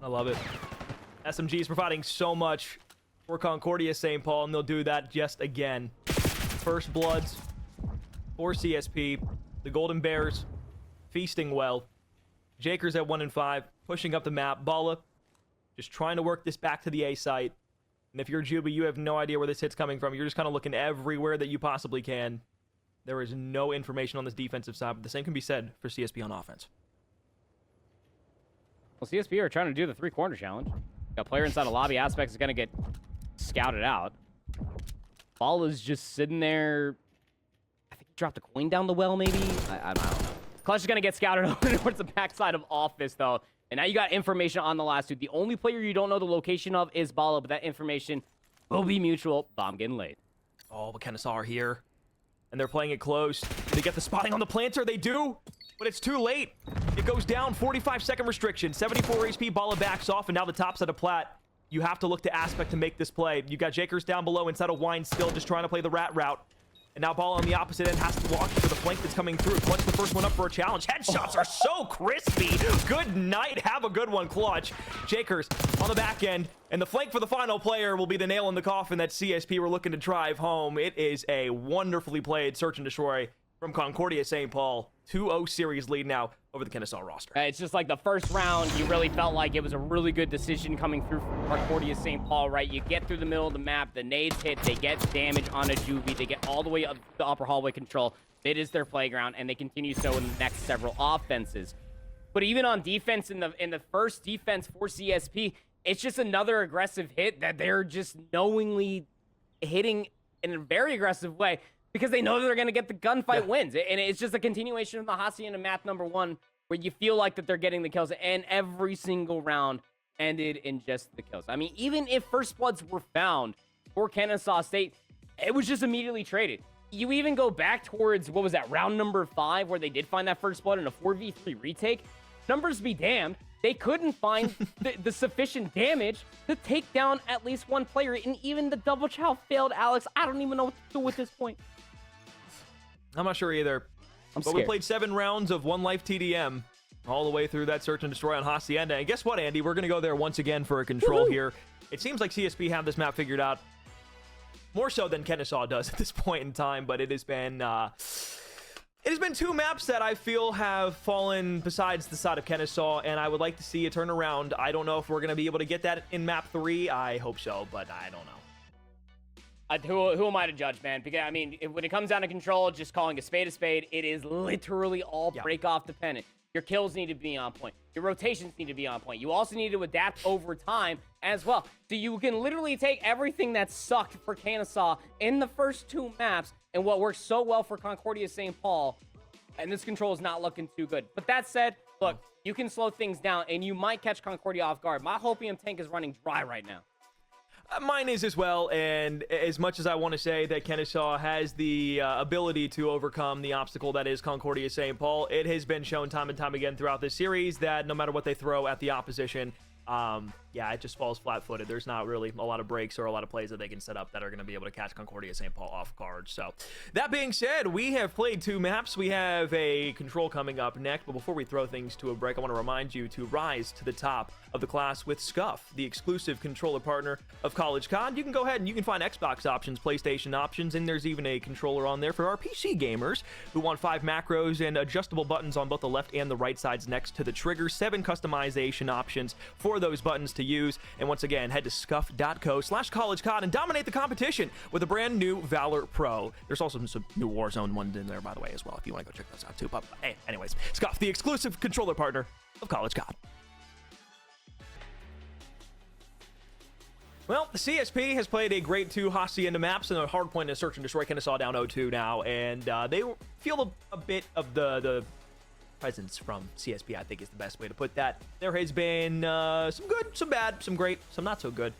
I love it. SMG is providing so much for Concordia St. Paul, and they'll do that just again. First bloods for CSP. The Golden Bears feasting well. Jakers at 1-5, pushing up the map. Balla just trying to work this back to the A site. And if you're Juby, you have no idea where this hit's coming from. You're just kind of looking everywhere that you possibly can. There is no information on this defensive side, but the same can be said for CSP on offense. Well, CSP are trying to do the three-corner challenge. Got a player inside a lobby. Aspect is going to get scouted out. Ball is just sitting there. I think he dropped a coin down the well, maybe? I don't know. Clutch is going to get scouted over towards the backside of office, though. And now you got information on the last two. The only player you don't know the location of is Bala, but that information will be mutual. Bomb getting laid. Oh, but Kennesaw are here. And they're playing it close. They get the spotting on the planter. They do. But it's too late. It goes down. 45-second restriction. 74 HP. Bala backs off. And now the top side of Plat. You have to look to Aspect to make this play. You got Jakers down below inside of Wine still just trying to play the rat route. And now Ball on the opposite end has to watch for the flank that's coming through. Clutch the first one up for a challenge. Headshots are so crispy. Good night. Have a good one, Clutch. Jakers on the back end. And the flank for the final player will be the nail in the coffin that CSP were looking to drive home. It is a wonderfully played search and destroy from Concordia St. Paul. 2-0 series lead now over the Kennesaw roster. It's just like the first round, you really felt like it was a really good decision coming through from Concordia St. Paul, right? You get through the middle of the map, the nades hit, they get damage on a Juvie, they get all the way up the upper hallway control. It is their playground, and they continue so in the next several offenses. But even on defense, in the first defense for CSP, it's just another aggressive hit that they're just knowingly hitting in a very aggressive way, because they know they're going to get the gunfight wins. And it's just a continuation of the Hacienda map number 1, where you feel like that they're getting the kills, and every single round ended in just the kills. I mean, even if first bloods were found for Kennesaw State, it was just immediately traded. You even go back towards, what was that, round number 5, where they did find that first blood in a 4v3 retake. Numbers be damned, they couldn't find the sufficient damage to take down at least one player, and even the double chow failed Alex. I don't even know what to do at this point. I'm not sure either. I'm but scared. we played 7 rounds of one life TDM all the way through that search and destroy on Hacienda. And guess what, Andy? We're going to go there once again for a control here. It seems like CSP have this map figured out more so than Kennesaw does at this point in time. But it has been 2 maps that I feel have fallen besides the side of Kennesaw, and I would like to see a turnaround. I don't know if we're going to be able to get that in map 3. I hope so, but I don't know. Who am I to judge, man? Because, I mean, when it comes down to control, just calling a spade, it is literally all break-off dependent. Your kills need to be on point. Your rotations need to be on point. You also need to adapt over time as well. So you can literally take everything that sucked for Kennesaw in the first 2 maps and what works so well for Concordia St. Paul, and this control is not looking too good. But that said, look, you can slow things down, and you might catch Concordia off guard. My Hopium tank is running dry right now. Mine is as well, and as much as I want to say that Kennesaw has the ability to overcome the obstacle that is Concordia St. Paul, it has been shown time and time again throughout this series that no matter what they throw at the opposition, it just falls flat-footed. There's not really a lot of breaks or a lot of plays that they can set up that are going to be able to catch Concordia St. Paul off guard. So that being said, we have played 2 maps. We have a control coming up next, but before we throw things to a break, I want to remind you to rise to the top of the class with Scuff, the exclusive controller partner of College CoD. You can go ahead and you can find Xbox options, PlayStation options, and there's even a controller on there for our PC gamers who want 5 macros and adjustable buttons on both the left and the right sides next to the trigger, 7 customization options for those buttons to use. And once again, head to scuff.co/collegecod and dominate the competition with a brand new Valor Pro. There's also some new Warzone ones in there, by the way, as well, if you want to go check those out too. But hey, anyways, Scuff, the exclusive controller partner of College CoD. Well, the CSP has played a great 2 Hacienda maps and a hard point in search and destroy. Kennesaw down 0-2 now, and they feel a bit of the presence from CSP, I think is the best way to put that. There has been some good, some bad, some great, some not so good.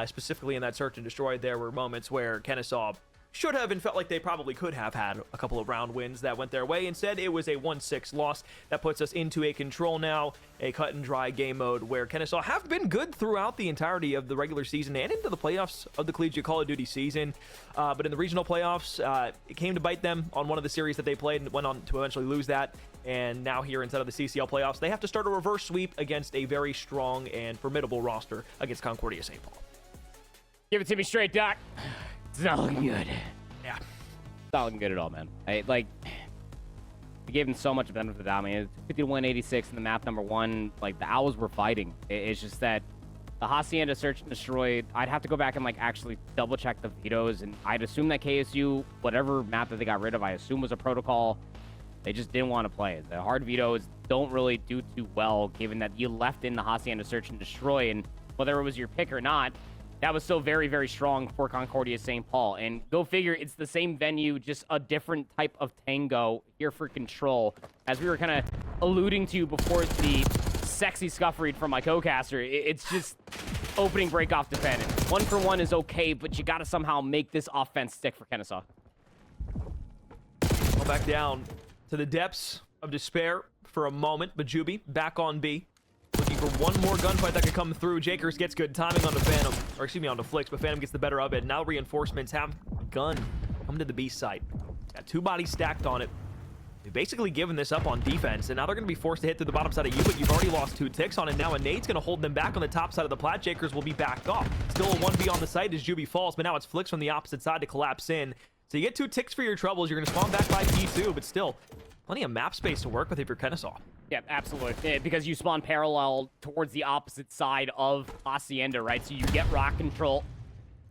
Specifically in that search and destroy, there were moments where Kennesaw should have and felt like they probably could have had a couple of round wins that went their way. Instead, it was a 1-6 loss that puts us into a control now, a cut and dry game mode where Kennesaw have been good throughout the entirety of the regular season and into the playoffs of the Collegiate Call of Duty season. But in the regional playoffs, it came to bite them on one of the series that they played and went on to eventually lose that. And now here inside of the CCL playoffs, they have to start a reverse sweep against a very strong and formidable roster against Concordia St. Paul. Give it to me straight, Doc. It's not looking good. Yeah. It's not looking good at all, man. They gave him so much benefit of the doubt. I mean, it's 50 to 186 in the map number 1. Like, the Owls were fighting. It's just that the Hacienda Search and Destroy, I'd have to go back and, like, actually double-check the vetoes, and I'd assume that KSU, whatever map that they got rid of, I assume was a protocol. They just didn't want to play it. The hard vetoes don't really do too well, given that you left in the Hacienda Search and Destroy, and whether it was your pick or not, that was still very, very strong for Concordia St. Paul. And go figure, it's the same venue, just a different type of tango here for Control. As we were kind of alluding to before the sexy scuff read from my co-caster, it's just opening, break off, defend. 1-for-1 is okay, but you got to somehow make this offense stick for Kennesaw. Go back down to the depths of despair for a moment. Bajubi back on B. Looking for one more gunfight that could come through. Jakers gets good timing on the Phantom, or excuse me, on the Flix, but Phantom gets the better of it. Now reinforcements have begun coming to the B site. Got 2 bodies stacked on it. They've basically given this up on defense, and now they're going to be forced to hit through the bottom side of you, but you've already lost 2 ticks on it now, and Nade's going to hold them back on the top side of the plat. Jakers will be backed off. Still a 1v on the site as Juby falls, but now it's Flix from the opposite side to collapse in. So you get 2 ticks for your troubles. You're going to spawn back by P2, but still plenty of map space to work with if you're Kennesaw. Yeah, absolutely. Yeah, because you spawn parallel towards the opposite side of Hacienda, right? So you get rock control.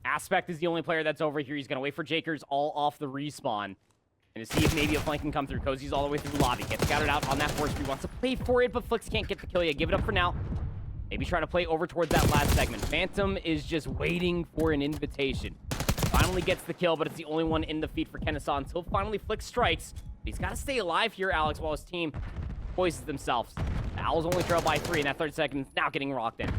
Aspect is the only player that's over here. He's going to wait for Jakers all off the respawn. And to see if maybe a flank can come through. Cozy's all the way through lobby. Gets scouted out on that force. He wants to play for it, but Flix can't get the kill yet. Give it up for now. Maybe try to play over towards that last segment. Phantom is just waiting for an invitation. Finally gets the kill, but it's the only one in the feed for Kennesaw until finally Flix strikes. He's got to stay alive here, Alex, while his team poises themselves. The Owls only trail by 3 in that 30 seconds, now getting rocked in.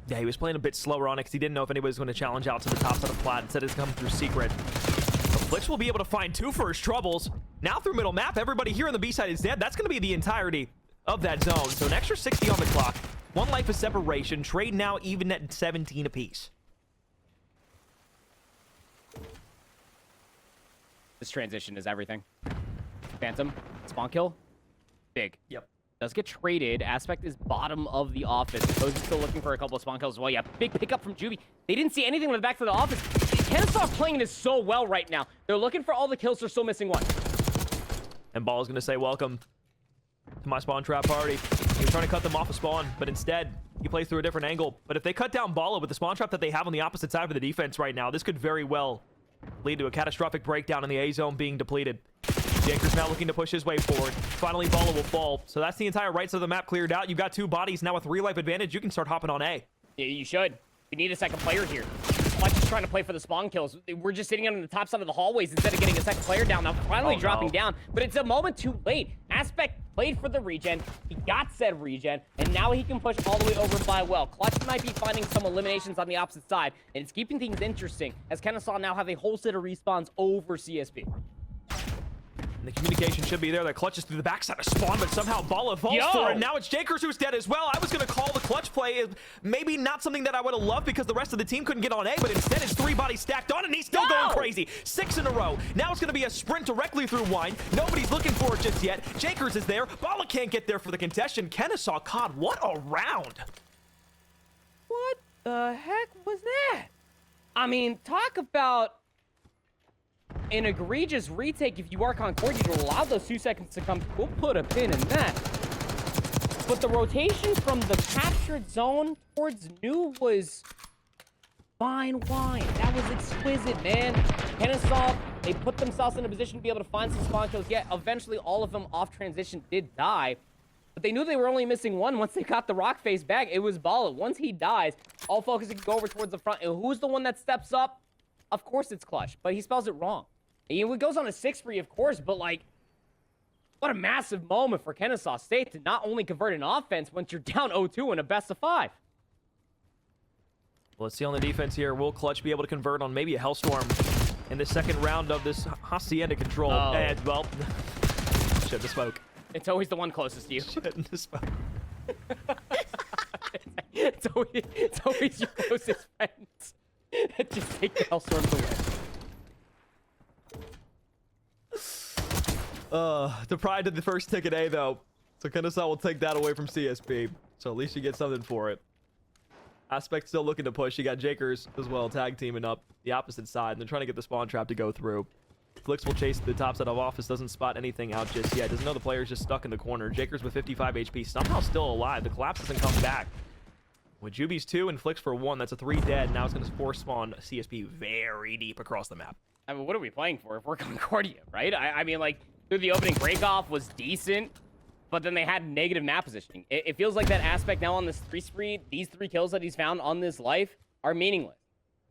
Yeah, he was playing a bit slower on it because he didn't know if anybody was going to challenge out to the top side of plat. Instead, it's coming through secret. But Flix will be able to find 2 for his troubles. Now through middle map, everybody here on the B side is dead. That's going to be the entirety of that zone. So an extra 60 on the clock. 1 life of separation. Trade now even at 17 apiece. This transition is everything. Phantom, spawn kill, big. Yep. Does get traded. Aspect is bottom of the office. Cozy's still looking for a couple of spawn kills as well. Yeah, big pickup from Juby. They didn't see anything on the back to the office. Kennesaw playing this so well right now. They're looking for all the kills. They're still missing 1. And Ball is going to say, welcome to my spawn trap party. He was trying to cut them off a spawn, but instead, he plays through a different angle. But if they cut down Balla with the spawn trap that they have on the opposite side of the defense right now, this could very well lead to a catastrophic breakdown in the A zone being depleted. Jakers now looking to push his way forward. Finally, Balla will fall. So that's the entire right side of the map cleared out. You've got 2 bodies now with 3 life advantage. You can start hopping on A. Yeah, you should. We need a second player here. Clutch is trying to play for the spawn kills. We're just sitting on the top side of the hallways instead of getting a second player down. Now finally dropping down, but it's a moment too late. Aspect played for the regen. He got said regen, and now he can push all the way over by well. Clutch might be finding some eliminations on the opposite side, and it's keeping things interesting as Kennesaw now have a whole set of respawns over CSP. And the communication should be there. That clutches through the backside of spawn, but somehow Balla falls for it. Now it's Jakers who's dead as well. I was going to call the clutch play. Maybe not something that I would have loved because the rest of the team couldn't get on A, but instead it's 3 bodies stacked on, and he's still going crazy. 6 in a row. Now it's going to be a sprint directly through Wine. Nobody's looking for it just yet. Jakers is there. Balla can't get there for the contestation. Kennesaw, CoD, what a round. What the heck was that? I mean, talk about an egregious retake if you are Concordia to allow those 2 seconds to come. We'll put a pin in that. But the rotation from the captured zone towards new was fine wine. That was exquisite, man. Kennesaw, they put themselves in a position to be able to find some spawn kills. Yet eventually all of them off transition did die. But they knew they were only missing 1 once they got the rock face back. It was Balla. Once he dies, all focus can go over towards the front. And who's the one that steps up? Of course it's Clutch, but he spells it wrong. It goes on a 6-free, of course, but, like, what a massive moment for Kennesaw State to not only convert an offense once you're down 0-2 in a best-of-5. Well, let's see on the defense here. Will Clutch be able to convert on maybe a Hellstorm in the second round of this Hacienda control? And, well, shit, the smoke. It's always the one closest to you. Shit in the smoke. it's always your closest friends. Just take the Hellstorms away. The pride of the first ticket A, though. So Kennesaw will take that away from CSP. So at least you get something for it. Aspect still looking to push. You got Jakers as well, tag teaming up the opposite side, and they're trying to get the spawn trap to go through. Flix will chase the top side of office, doesn't spot anything out just yet. Doesn't know the player's just stuck in the corner. Jakers with 55 HP, somehow still alive. The collapse doesn't come back. With Juby's 2 and Flix for 1, that's a 3 dead. Now it's going to force spawn CSP very deep across the map. I mean, what are we playing for if we're Concordia, right? I mean, like, through the opening breakoff was decent, but then they had negative map positioning. It feels like that aspect now on this 3 spree, these 3 kills that he's found on this life are meaningless.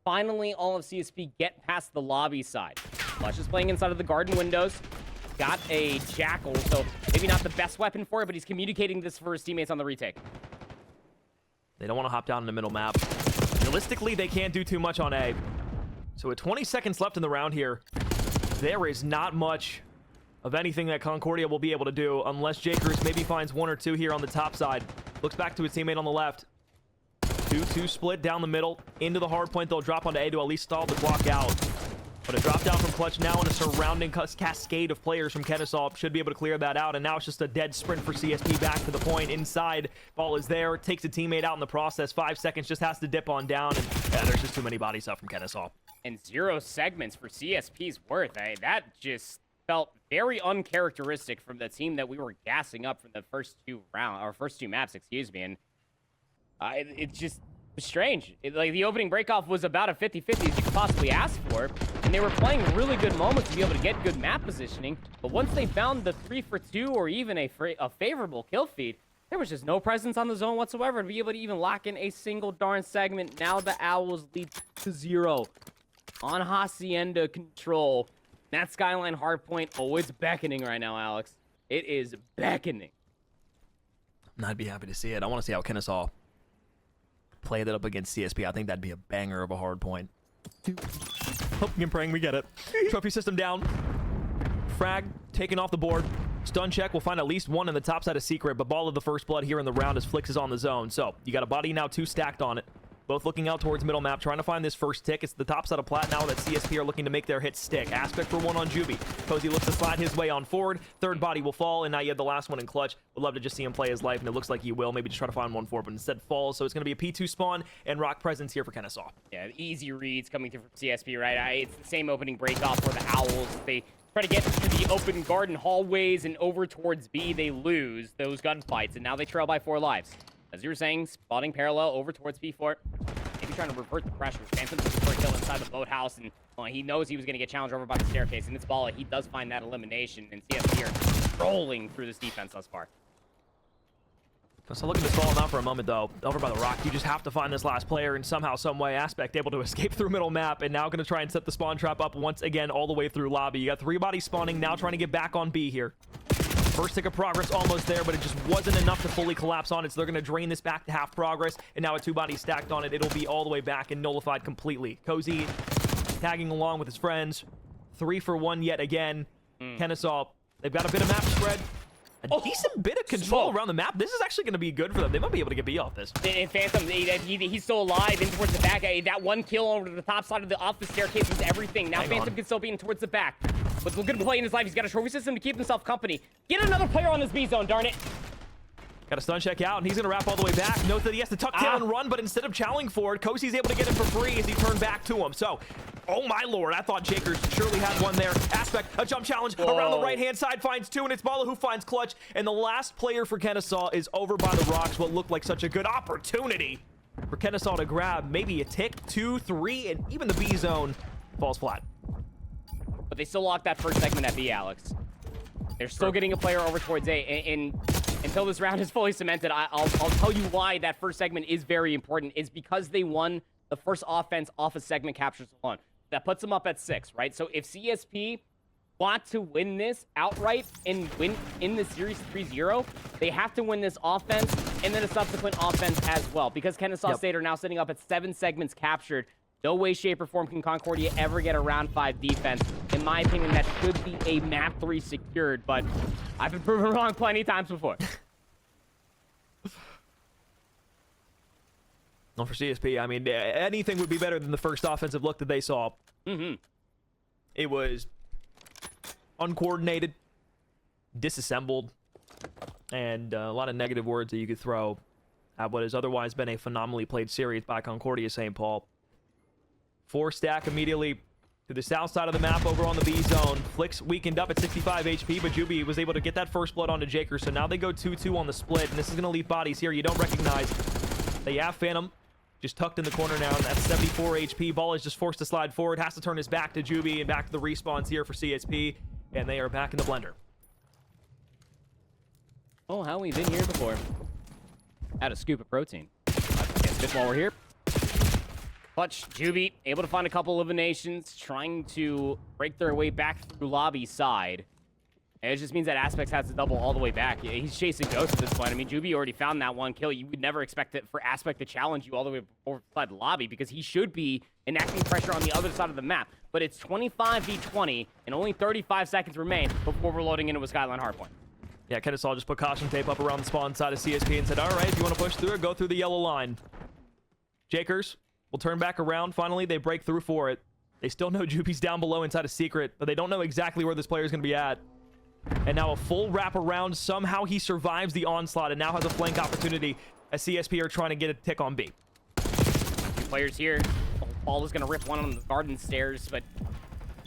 Finally, all of CSP get past the lobby side. Flush is playing inside of the garden windows. Got a Jackal, so maybe not the best weapon for it, but he's communicating this for his teammates on the retake. They don't want to hop down in the middle map. Realistically, they can't do too much on A. So with 20 seconds left in the round here, there is not much of anything that Concordia will be able to do unless Jakers maybe finds 1 or 2 here on the top side. Looks back to his teammate on the left. 2-2 split down the middle. Into the hard point, they'll drop onto A to at least stall the clock out. But a drop down from Clutch now and a surrounding cascade of players from Kennesaw should be able to clear that out. And now it's just a dead sprint for CSP back to the point. Inside, ball is there. Takes a teammate out in the process. 5 seconds, just has to dip on down. And yeah, there's just too many bodies out from Kennesaw. And 0 segments for CSP's worth. That just felt very uncharacteristic from the team that we were gassing up from the first 2 maps, excuse me. And it just was strange. Like, the opening breakoff was about a 50-50 as you could possibly ask for. And they were playing really good moments to be able to get good map positioning. But once they found the 3 for 2 or even a favorable kill feed, there was just no presence on the zone whatsoever to be able to even lock in a single darn segment. Now the Owls lead to 0 on Hacienda control. That Skyline hardpoint, oh, it's beckoning right now, Alex. It is beckoning. I'd be happy to see it. I want to see how Kennesaw play that up against CSP. I think that'd be a banger of a hard point. Hoping and praying we get it. Trophy system down. Frag taken off the board. Stun check. We'll find at least 1 in the top side of Secret, but ball of the first blood here in the round as Flix is on the zone. So you got a body now, 2 stacked on it. Both looking out towards middle map, trying to find this first tick. It's the top side of plat now that CSP are looking to make their hits stick. Aspect for 1 on Juby. CoD looks to slide his way on forward. 3rd body will fall, and now you have the last one in Clutch. Would love to just see him play his life, and it looks like he will. Maybe just try to find 1 for it, but instead falls. So it's going to be a P2 spawn and rock presence here for Kennesaw. Yeah, easy reads coming through from CSP, right? It's the same opening breakoff for the Owls. They try to get to the open garden hallways and over towards B. They lose those gunfights, and now they trail by 4 lives. As you were saying, spotting parallel over towards B4. Maybe trying to revert the pressure. Phantom's looking for a kill inside the boathouse, and he knows he was going to get challenged over by the staircase. And it's Bala. He does find that elimination, and CSP are rolling through this defense thus far. So looking to stall him out for a moment, though. Over by the rock, you just have to find this last player, and somehow, some way, Aspect able to escape through middle map, and now going to try and set the spawn trap up once again all the way through lobby. You got 3 bodies spawning, now trying to get back on B here. First tick of progress almost there, but it just wasn't enough to fully collapse on it, so they're going to drain this back to half progress, and now with 2 bodies stacked on it, it'll be all the way back and nullified completely. Cozy tagging along with his friends. 3 for 1 yet again. Kennesaw, they've got a bit of map spread. A decent bit of control around the map. This is actually going to be good for them. They might be able to get B off this. And Phantom, he's still alive in towards the back. That 1 kill over to the top side of the off the staircase was everything. Now Phantom can still be in towards the back. But looking to play in his life. He's got a trophy system to keep himself company. Get another player on this B zone, darn it. Got a stun check out, and he's going to wrap all the way back. Note that he has to tuck tail and run, but instead of challenging for it, Cozy's able to get him for free as he turned back to him. So, oh my lord, I thought Jakers surely had 1 there. Aspect, a jump challenge around the right-hand side, finds 2, and it's Bala who finds Clutch. And the last player for Kennesaw is over by the rocks, what looked like such a good opportunity for Kennesaw to grab maybe a tick, 2, 3, and even the B zone falls flat. But they still lock that first segment at B, Alex. They're still getting a player over towards A, and until this round is fully cemented, I'll tell you why that first segment is very important. Is because they won the first offense off of segment captures alone. That puts them up at 6, right? So if CSP want to win this outright and win in the series 3-0, they have to win this offense and then a subsequent offense as well. Because Kennesaw State are now sitting up at 7 segments captured. No way, shape, or form can Concordia ever get a round 5 defense. In my opinion, that should be a map 3 secured, but I've been proven wrong plenty of times before. Well, for CSP, I mean, anything would be better than the first offensive look that they saw. It was uncoordinated, disassembled, and a lot of negative words that you could throw at what has otherwise been a phenomenally played series by Concordia St. Paul. 4 stack immediately. to the south side of the map over on the B zone. Flicks weakened up at 65 HP, but Juby was able to get that first blood onto Jaker. So now they go 2-2 on the split, and this is going to leave bodies here you don't recognize. They have Phantom just tucked in the corner now, and that's 74 HP. Ball is just forced to slide forward, has to turn his back to Juby and back to the respawns here for CSP, and they are back in the blender. Oh, how we've been here before. Had a scoop of protein. Just while we're here. Clutch, Juby, able to find a couple eliminations, trying to break their way back through lobby side. And it just means that Aspects has to double all the way back. He's chasing Ghost at this point. I mean, Juby already found that one kill. You would never expect it for Aspect to challenge you all the way outside the lobby because he should be enacting pressure on the other side of the map. But it's 25v20 and only 35 seconds remain before we're loading into a Skyline hardpoint. Yeah, Kennesaw just put caution tape up around the spawn side of CSP and said, all right, if you want to push through it, go through the yellow line. Jakers will turn back around. Finally, they break through for it. They still know Juby's down below inside a secret, but they don't know exactly where this player is going to be at. And now a full wrap around. Somehow he survives the onslaught and now has a flank opportunity as CSP are trying to get a tick on B. Two players here. Ball is going to rip one on the garden stairs, but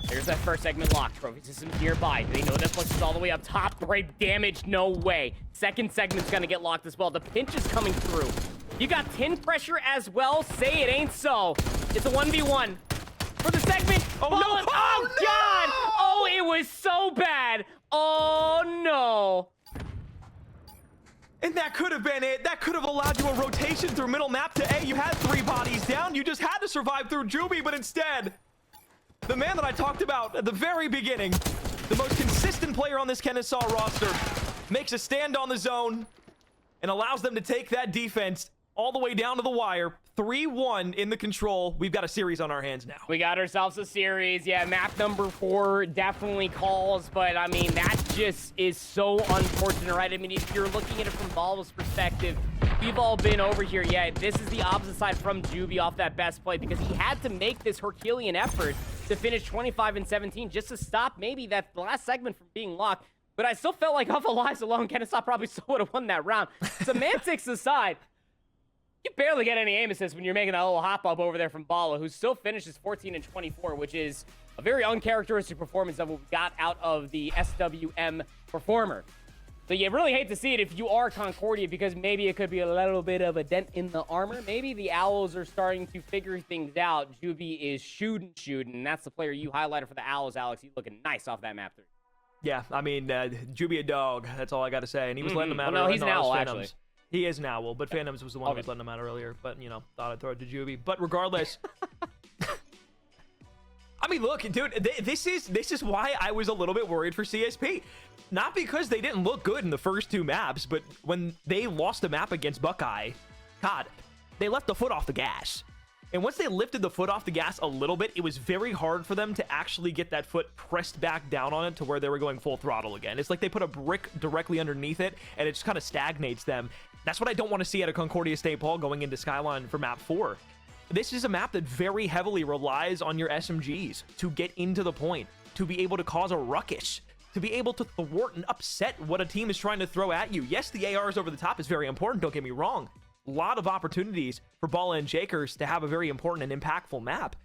there's that first segment locked. Trophy systems nearby. Do they know that push is all the way up top? Great damage. No way. Second segment's going to get locked as well. The pinch is coming through. You got 10 pressure as well. Say it ain't so. It's a 1v1 for the segment. Oh, no. Oh, God. Oh, it was so bad. Oh, no. And that could have been it. That could have allowed you a rotation through middle map to A. You had 3 bodies down. You just had to survive through Juby, but instead, the man that I talked about at the very beginning, the most consistent player on this Kennesaw roster, makes a stand on the zone and allows them to take that defense all the way down to the wire. 3-1 in the control. We've got a series on our hands now. We got ourselves a series. Yeah, map number 4 definitely calls, but I mean, that just is so unfortunate, right? I mean, if you're looking at it from Volvo's perspective, we've all been over here. Yeah, this is the opposite side from Juby off that best play because he had to make this Herculean effort to finish 25-17 just to stop maybe that last segment from being locked. But I still felt like off of lives alone, Kennesaw probably still would have won that round. Semantics aside, you barely get any aim assists when you're making that little hop up over there from Bala, who still finishes 14-24, which is a very uncharacteristic performance of what we got out of the SWM performer. So you really hate to see it if you are Concordia because maybe it could be a little bit of a dent in the armor. Maybe the Owls are starting to figure things out. Juby is shooting, and that's the player you highlighted for the Owls, Alex. He's looking nice off that map 3. Yeah, I mean, Juby a dog. That's all I got to say. And he was letting them out. Well, no, he's an Owl, actually. He is an Owl, but Phantoms was the one who was letting them out earlier. But, you know, thought I'd throw it to Juby. But regardless, I mean, look, dude, this is why I was a little bit worried for CSP. Not because they didn't look good in the first 2 maps, but when they lost a map against Buckeye, God, they left the foot off the gas. And once they lifted the foot off the gas a little bit, it was very hard for them to actually get that foot pressed back down on it to where they were going full throttle again. It's like they put a brick directly underneath it, and it just kind of stagnates them. That's what I don't want to see out of Concordia St. Paul going into Skyline for map 4. This is a map that very heavily relies on your SMGs to get into the point, to be able to cause a ruckus, to be able to thwart and upset what a team is trying to throw at you. Yes, the ARs over the top is very important, don't get me wrong. A lot of opportunities for Bala and Jakers to have a very important and impactful map.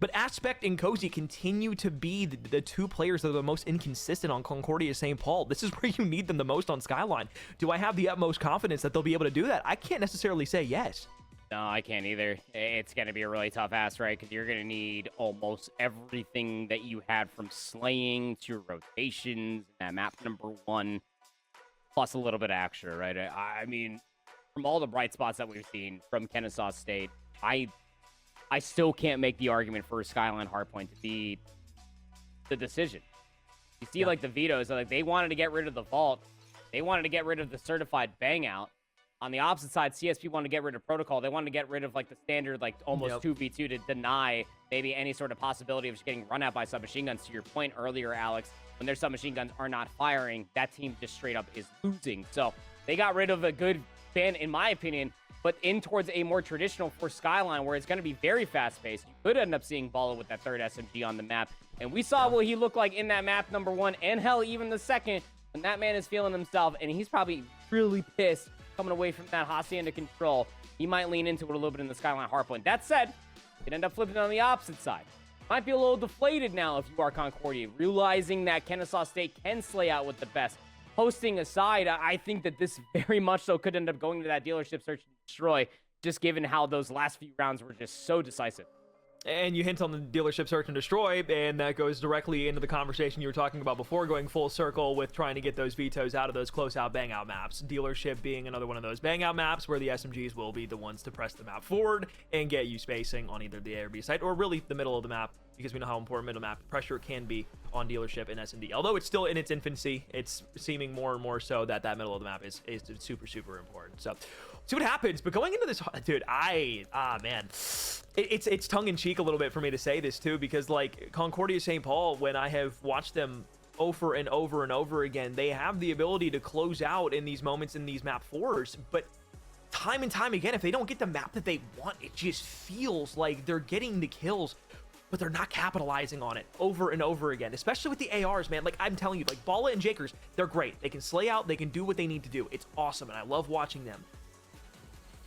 But Aspect and Cozy continue to be the 2 players that are the most inconsistent on Concordia St. Paul. This is where you need them the most on Skyline. Do I have the utmost confidence that they'll be able to do that? I can't necessarily say yes. No, I can't either. It's going to be a really tough ask, right? Because you're going to need almost everything that you had from slaying to rotations, that map number 1, plus a little bit of extra, right? I mean, from all the bright spots that we've seen from Kennesaw State, I still can't make the argument for Skyline Hardpoint to be the decision. You see, like, the vetoes, like, they wanted to get rid of the Vault. They wanted to get rid of the certified bang out. On the opposite side, CSP wanted to get rid of protocol. They wanted to get rid of, like, the standard, like, almost 2v2 to deny maybe any sort of possibility of just getting run out by submachine guns. To your point earlier, Alex, when their submachine guns are not firing, that team just straight up is losing. So they got rid of a good ban, in my opinion, but in towards a more traditional for Skyline where it's going to be very fast-paced. You could end up seeing Bala with that 3rd SMG on the map. And we saw what he looked like in that map number 1, and hell, even the 2nd, when that man is feeling himself, and he's probably really pissed coming away from that Hacienda control. He might lean into it a little bit in the Skyline hardpoint. That said, it end up flipping on the opposite side. might be a little deflated now if you are Concordia, realizing that Kennesaw State can slay out with the best. Hosting aside, I think that this very much so could end up going to that dealership search and destroy, just given how those last few rounds were just so decisive. And you hint on the dealership search and destroy, and that goes directly into the conversation you were talking about before, going full circle with trying to get those vetoes out of those close-out bang-out maps. Dealership being another one of those bang-out maps where the SMGs will be the ones to press the map forward and get you spacing on either the A or B side, or really the middle of the map, because we know how important middle map pressure can be on dealership and S&D. Although it's still in its infancy, it's seeming more and more so that middle of the map is super, super important. So see what happens. But going into this, dude, man, it's tongue-in-cheek a little bit for me to say this too, because like Concordia St. Paul, when I have watched them over and over and over again, they have the ability to close out in these moments in these map 4s, but time and time again, if they don't get the map that they want, it just feels like they're getting the kills, but they're not capitalizing on it over and over again, especially with the ARs, man. Like, I'm telling you, like, Bala and Jakers, they're great. They can slay out, they can do what they need to do. It's awesome, and I love watching them.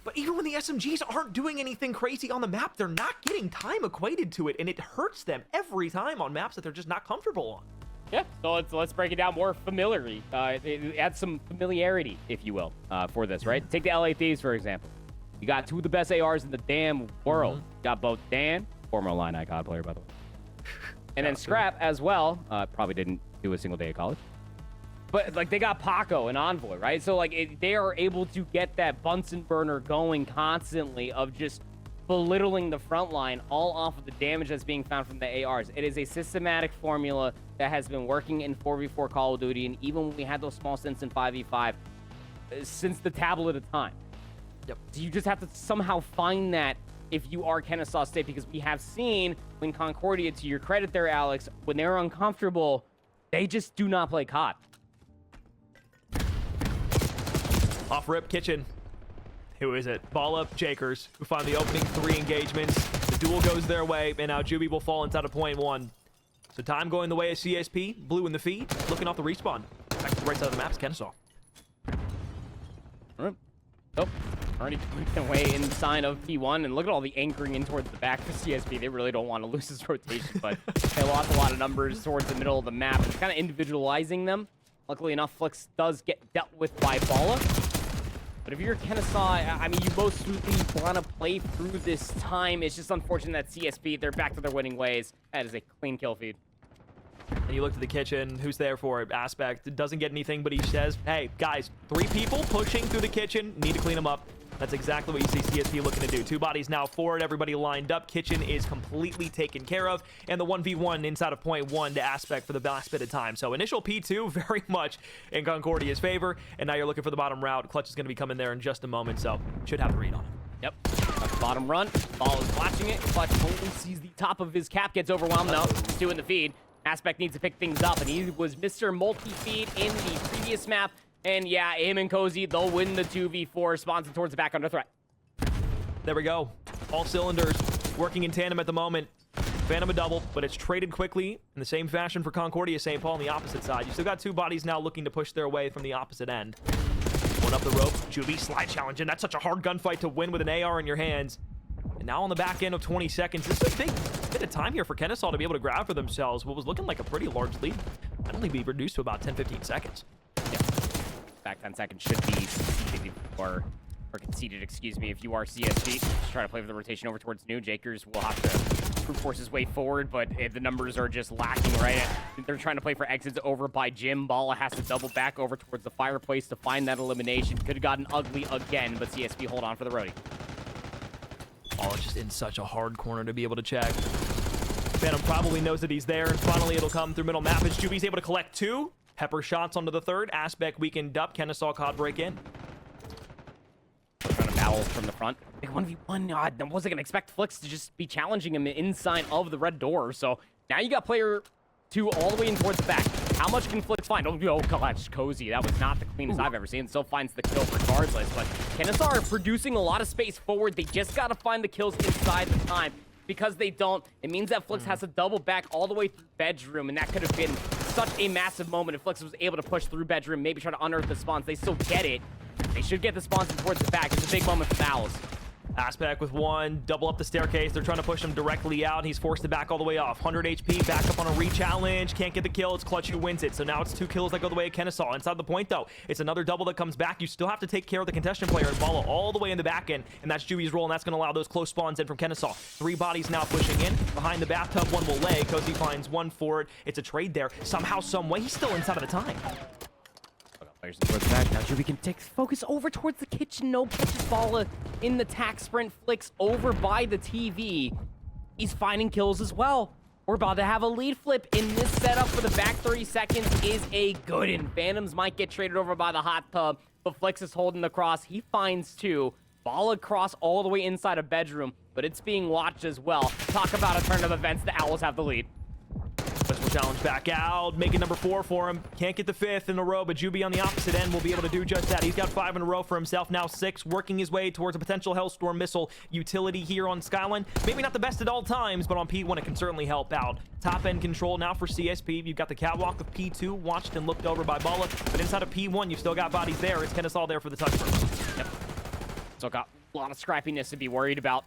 But even when the SMGs aren't doing anything crazy on the map, they're not getting time equated to it, and it hurts them every time on maps that they're just not comfortable on. Yeah, so let's break it down more familiarly. Add some familiarity, if you will, for this, right? Take the LA Thieves, for example. You got two of the best ARs in the damn world. You got both Dan, former Illini CoD player, by the way, and then Scrap as well. Probably didn't do a single day of college. But, like, they got Paco and Envoy, right? So, like, they are able to get that Bunsen burner going constantly of just belittling the front line all off of the damage that's being found from the ARs. It is a systematic formula that has been working in 4v4 Call of Duty, and even when we had those small stints in 5v5, since the tablet of time. Yep. So you just have to somehow find that if you are Kennesaw State, because we have seen when Concordia, to your credit there, Alex, when they're uncomfortable, they just do not play COD. Off rip kitchen. Who is it? Ball up Jakers, who find the opening 3 engagements. The duel goes their way, and now Juby will fall inside of point 1. So time going the way of CSP. Blue in the feed, looking off the respawn. Back to the right side of the map is Kennesaw. Oh, already making away in sign of P1, and look at all the anchoring in towards the back for CSP. They really don't want to lose this rotation, but they lost a lot of numbers towards the middle of the map. It's kind of individualizing them. Luckily enough, Flix does get dealt with by Bala. But if you're Kennesaw, I mean, you most certainly want to play through this time. It's just unfortunate that CSP, they're back to their winning ways. That is a clean kill feed. And you look to the kitchen. Who's there for it? Aspect doesn't get anything, but he says, hey, guys, 3 people pushing through the kitchen. Need to clean them up. That's exactly what you see CSP looking to do. 2 bodies now forward. Everybody lined up. Kitchen is completely taken care of. And the 1v1 inside of point 1 to Aspect for the last bit of time. So initial P2 very much in Concordia's favor. And now you're looking for the bottom route. Clutch is going to be coming there in just a moment. So should have the read on it. Yep. Bottom run. Ball is watching it. Clutch only sees the top of his cap. Gets overwhelmed though. He's doing the feed. Aspect needs to pick things up. And he was Mr. Multi-feed in the previous map. And yeah, him and Cozy, they'll win the 2v4, spawns towards the back under threat. There we go. All cylinders working in tandem at the moment. Phantom a double, but it's traded quickly in the same fashion for Concordia St. Paul on the opposite side. You still got 2 bodies now looking to push their way from the opposite end. One up the rope. Juby slide challenge, and that's such a hard gunfight to win with an AR in your hands. And now on the back end of 20 seconds, this is a big bit of time here for Kennesaw to be able to grab for themselves what was looking like a pretty large lead. Might only be reduced to about 10-15 seconds. Yeah. Back 10 seconds should be or conceded, excuse me, if you are CSP. Just try to play for the rotation over towards New. Jakers will have to brute force his way forward, but the numbers are just lacking, right? They're trying to play for exits over by Jim. Bala has to double back over towards the fireplace to find that elimination. Could have gotten ugly again, but CSP hold on for the roadie. Bala just in such a hard corner to be able to check. Phantom probably knows that he's there, and finally it'll come through middle map as Juby's able to collect 2. Pepper shots onto the 3rd. Aspect weakened up. Kennesaw COD break in. Trying to battle from the front. Big 1v1. I wasn't going to expect Flix to just be challenging him inside of the red door. So now you got player 2 all the way in towards the back. How much can Flix find? Oh, gosh, Cozy. That was not the cleanest I've ever seen. Still finds the kill regardless. But Kennesaw are producing a lot of space forward. They just got to find the kills inside the time. Because they don't, it means that Flix has to double back all the way through bedroom, and that could have been such a massive moment if Flix was able to push through bedroom, maybe try to unearth the spawns. They still get it. They should get the spawns towards the back. It's a big moment for the Owls. Aspect with one, double up the staircase. They're trying to push him directly out. He's forced to back all the way off. 100 HP, back up on a re-challenge. Can't get the kill. It's Clutch who wins it. So now it's 2 kills that go the way of Kennesaw. Inside the point, though, it's another double that comes back. You still have to take care of the contestant player and Bala all the way in the back end. And that's Juby's role, and that's going to allow those close spawns in from Kennesaw. 3 bodies now pushing in. Behind the bathtub, one will lay. Cozy finds one for it. It's a trade there. Somehow, some way, he's still inside of the time. Players towards the back. Now Juby can take focus over towards the kitchen. No, catches Bala in the tack sprint, flicks over by the TV. He's finding kills as well. We're about to have a lead flip in this setup for the back 30 seconds is a good one. Phantoms might get traded over by the hot tub, but Flix is holding the cross. He finds 2. Bala cross all the way inside a bedroom, but it's being watched as well. Talk about a turn of events. The Owls have the lead. Special challenge back out, making number 4 for him. Can't get the 5th in a row, but Juby on the opposite end will be able to do just that. He's got 5 in a row for himself, now 6, working his way towards a potential Hellstorm missile utility here on Skyline. Maybe not the best at all times, but on P1 it can certainly help out. Top end control now for CSP. You've got the catwalk of P2, watched and looked over by Bala, but inside of P1 you've still got bodies there. It's Kennesaw there for the touch first. Yep. So got a lot of scrappiness to be worried about.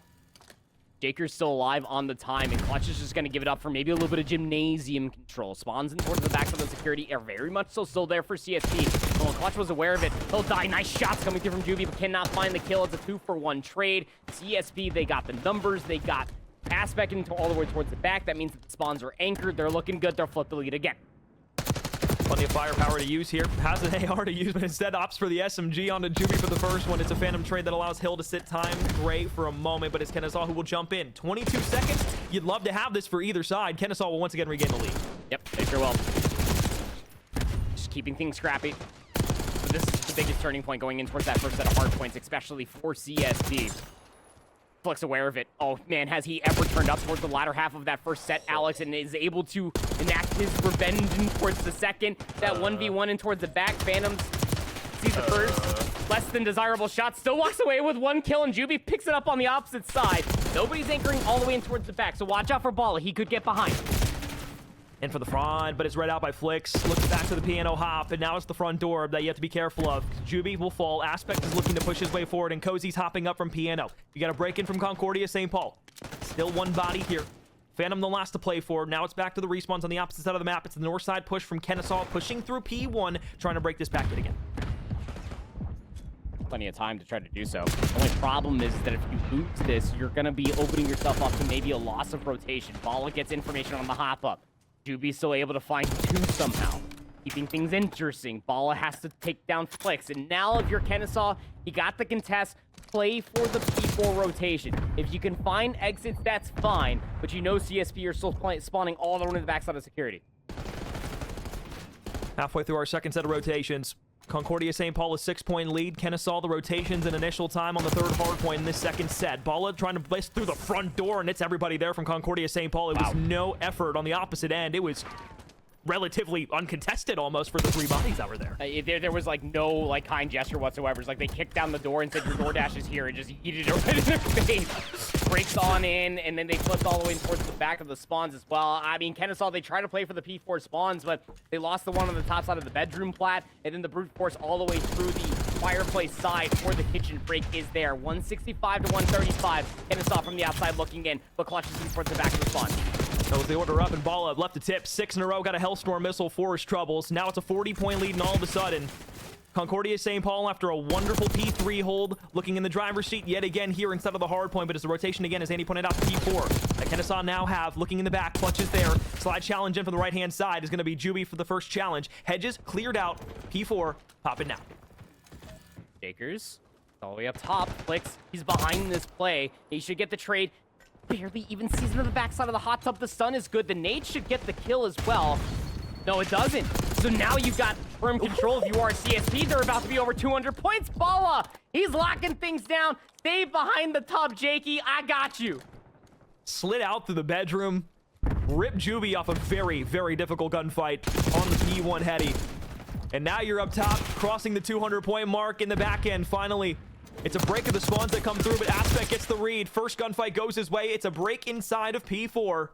Jaker's still alive on the time, and Clutch is just going to give it up for maybe a little bit of gymnasium control. Spawns in towards the back of the security are very much so still there for CSP. Well, Clutch was aware of it. He'll die. Nice shots coming through from Juby, but cannot find the kill. It's a 2-for-1 trade. CSP, they got the numbers. They got Aspect into all the way towards the back. That means that the spawns are anchored. They're looking good. They'll flip the lead again. Plenty of firepower to use here. Has an AR to use, but instead opts for the SMG onto Juby for the first one. It's a Phantom trade that allows Hill to sit time great for a moment, but it's Kennesaw who will jump in. 22 seconds. You'd love to have this for either side. Kennesaw will once again regain the lead. Yep, they sure will. Just keeping things scrappy. But this is the biggest turning point going in towards that first set of hard points, especially for CSP. Flick's aware of it. Oh, man, has he ever turned up towards the latter half of that first set, Alex, and is able to enact his revenge in towards the second. That 1v1 in towards the back. Phantoms sees the first. Less than desirable shot. Still walks away with 1 kill, and Juby picks it up on the opposite side. Nobody's anchoring all the way in towards the back, so watch out for Bala. He could get behind. In for the front, but it's read out by Flix. Looks back to the piano hop, and now it's the front door that you have to be careful of. Juby will fall. Aspect is looking to push his way forward, and Cozy's hopping up from piano. You got to break in from Concordia St. Paul. Still 1 body here. Phantom the last to play for. Now it's back to the respawns on the opposite side of the map. It's the north side push from Kennesaw, pushing through P1, trying to break this packet again. Plenty of time to try to do so. The only problem is that if you lose this, you're going to be opening yourself up to maybe a loss of rotation. Bala gets information on the hop-up. Juby's still able to find 2 somehow, keeping things interesting. Bala has to take down Flix, and now if you're Kennesaw, you got the contest. Play for the P4 rotation. If you can find exits, that's fine, but you know CSP are still spawning all the way to the backside of security. Halfway through our second set of rotations. Concordia St. Paul a 6-point lead. Kennesaw the rotations and initial time on the 3rd hard point in this second set. Bala trying to blast through the front door, and it's everybody there from Concordia St. Paul. It was no effort on the opposite end. It was relatively uncontested almost for the 3 bodies that were there. There was like no like kind gesture whatsoever. It's like they kicked down the door and said your DoorDash is here and just yeeted it right in their face. Breaks on in, and then they flipped all the way towards the back of the spawns as well. I mean, Kennesaw, they tried to play for the P4 spawns, but they lost the one on the top side of the bedroom plat, and then the brute force all the way through the fireplace side for the kitchen break is there. 165 to 135. Kennesaw from the outside looking in, but clutches in towards the back of the spawn. That was the order up, and Bala left the tip. 6 in a row, got a Hellstorm missile for his troubles. Now it's a 40-point lead, and all of a sudden, Concordia St. Paul, after a wonderful P3 hold, looking in the driver's seat yet again here instead of the hard point, but as the rotation again, as Andy pointed out, P4 that Kennesaw now have, looking in the back, clutches there. Slide challenge in from the right-hand side is going to be Juby for the first challenge. Hedges cleared out. P4 popping now. Jakers all the way up top. Flix, he's behind this play. He should get the trade. Barely even sees him to the backside of the hot tub. The stun is good. The nade should get the kill as well. No, it doesn't. So now you've got firm control. If you are CSP, they're about to be over 200 points. Bala, he's locking things down. Stay behind the tub, Jakey. I got you. Slid out through the bedroom. Ripped Juby off a very, very difficult gunfight on the P1 heady. And now you're up top, crossing the 200-point mark in the back end. Finally, it's a break of the spawns that come through, but Aspect gets the read. First gunfight goes his way. It's a break inside of P4.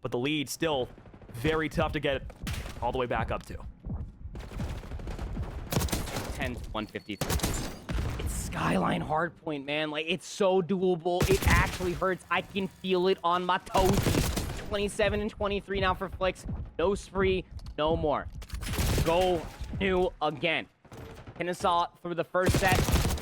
But the lead still very tough to get all the way back up to. 10 to 153. It's Skyline Hardpoint, man. Like, it's so doable. It actually hurts. I can feel it on my toes. 27 and 23 now for Flix. No spree, no more. Go new again. Kennesaw through the first set,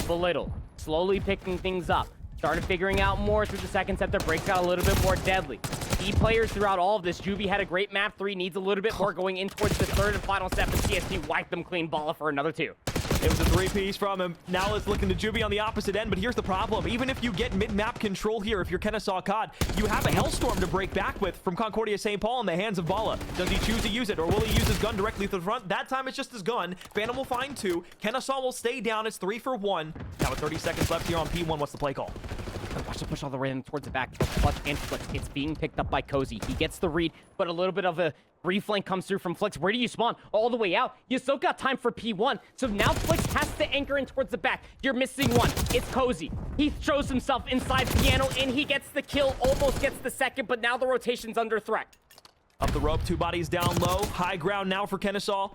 belittled. Slowly picking things up. Started figuring out more through the second set. Their breaks got a little bit more deadly. Key players throughout all of this. Juby had a great map 3, needs a little bit more going in towards the third and final step, and CSP wiped them clean. Balla for another 2. It was a 3-piece from him. Now let's look into Juby on the opposite end, but here's the problem. Even if you get mid-map control here, if you're Kennesaw CoD, you have a Hellstorm to break back with from Concordia St. Paul in the hands of Balla. Does he choose to use it, or will he use his gun directly to the front? That time it's just his gun. Phantom will find 2. Kennesaw will stay down. It's 3 for 1. Now with 30 seconds left here on P1, what's the play call? Watch the push all the way in towards the back. Clutch and Flix. It's being picked up by Cozy. He gets the read, but a little bit of a reflank comes through from Flix. Where do you spawn? All the way out. You still got time for P1. So now Flix has to anchor in towards the back. You're missing one. It's Cozy. He throws himself inside Piano, and he gets the kill. Almost gets the second, but now the rotation's under threat. Up the rope, 2 bodies down low. High ground now for Kennesaw.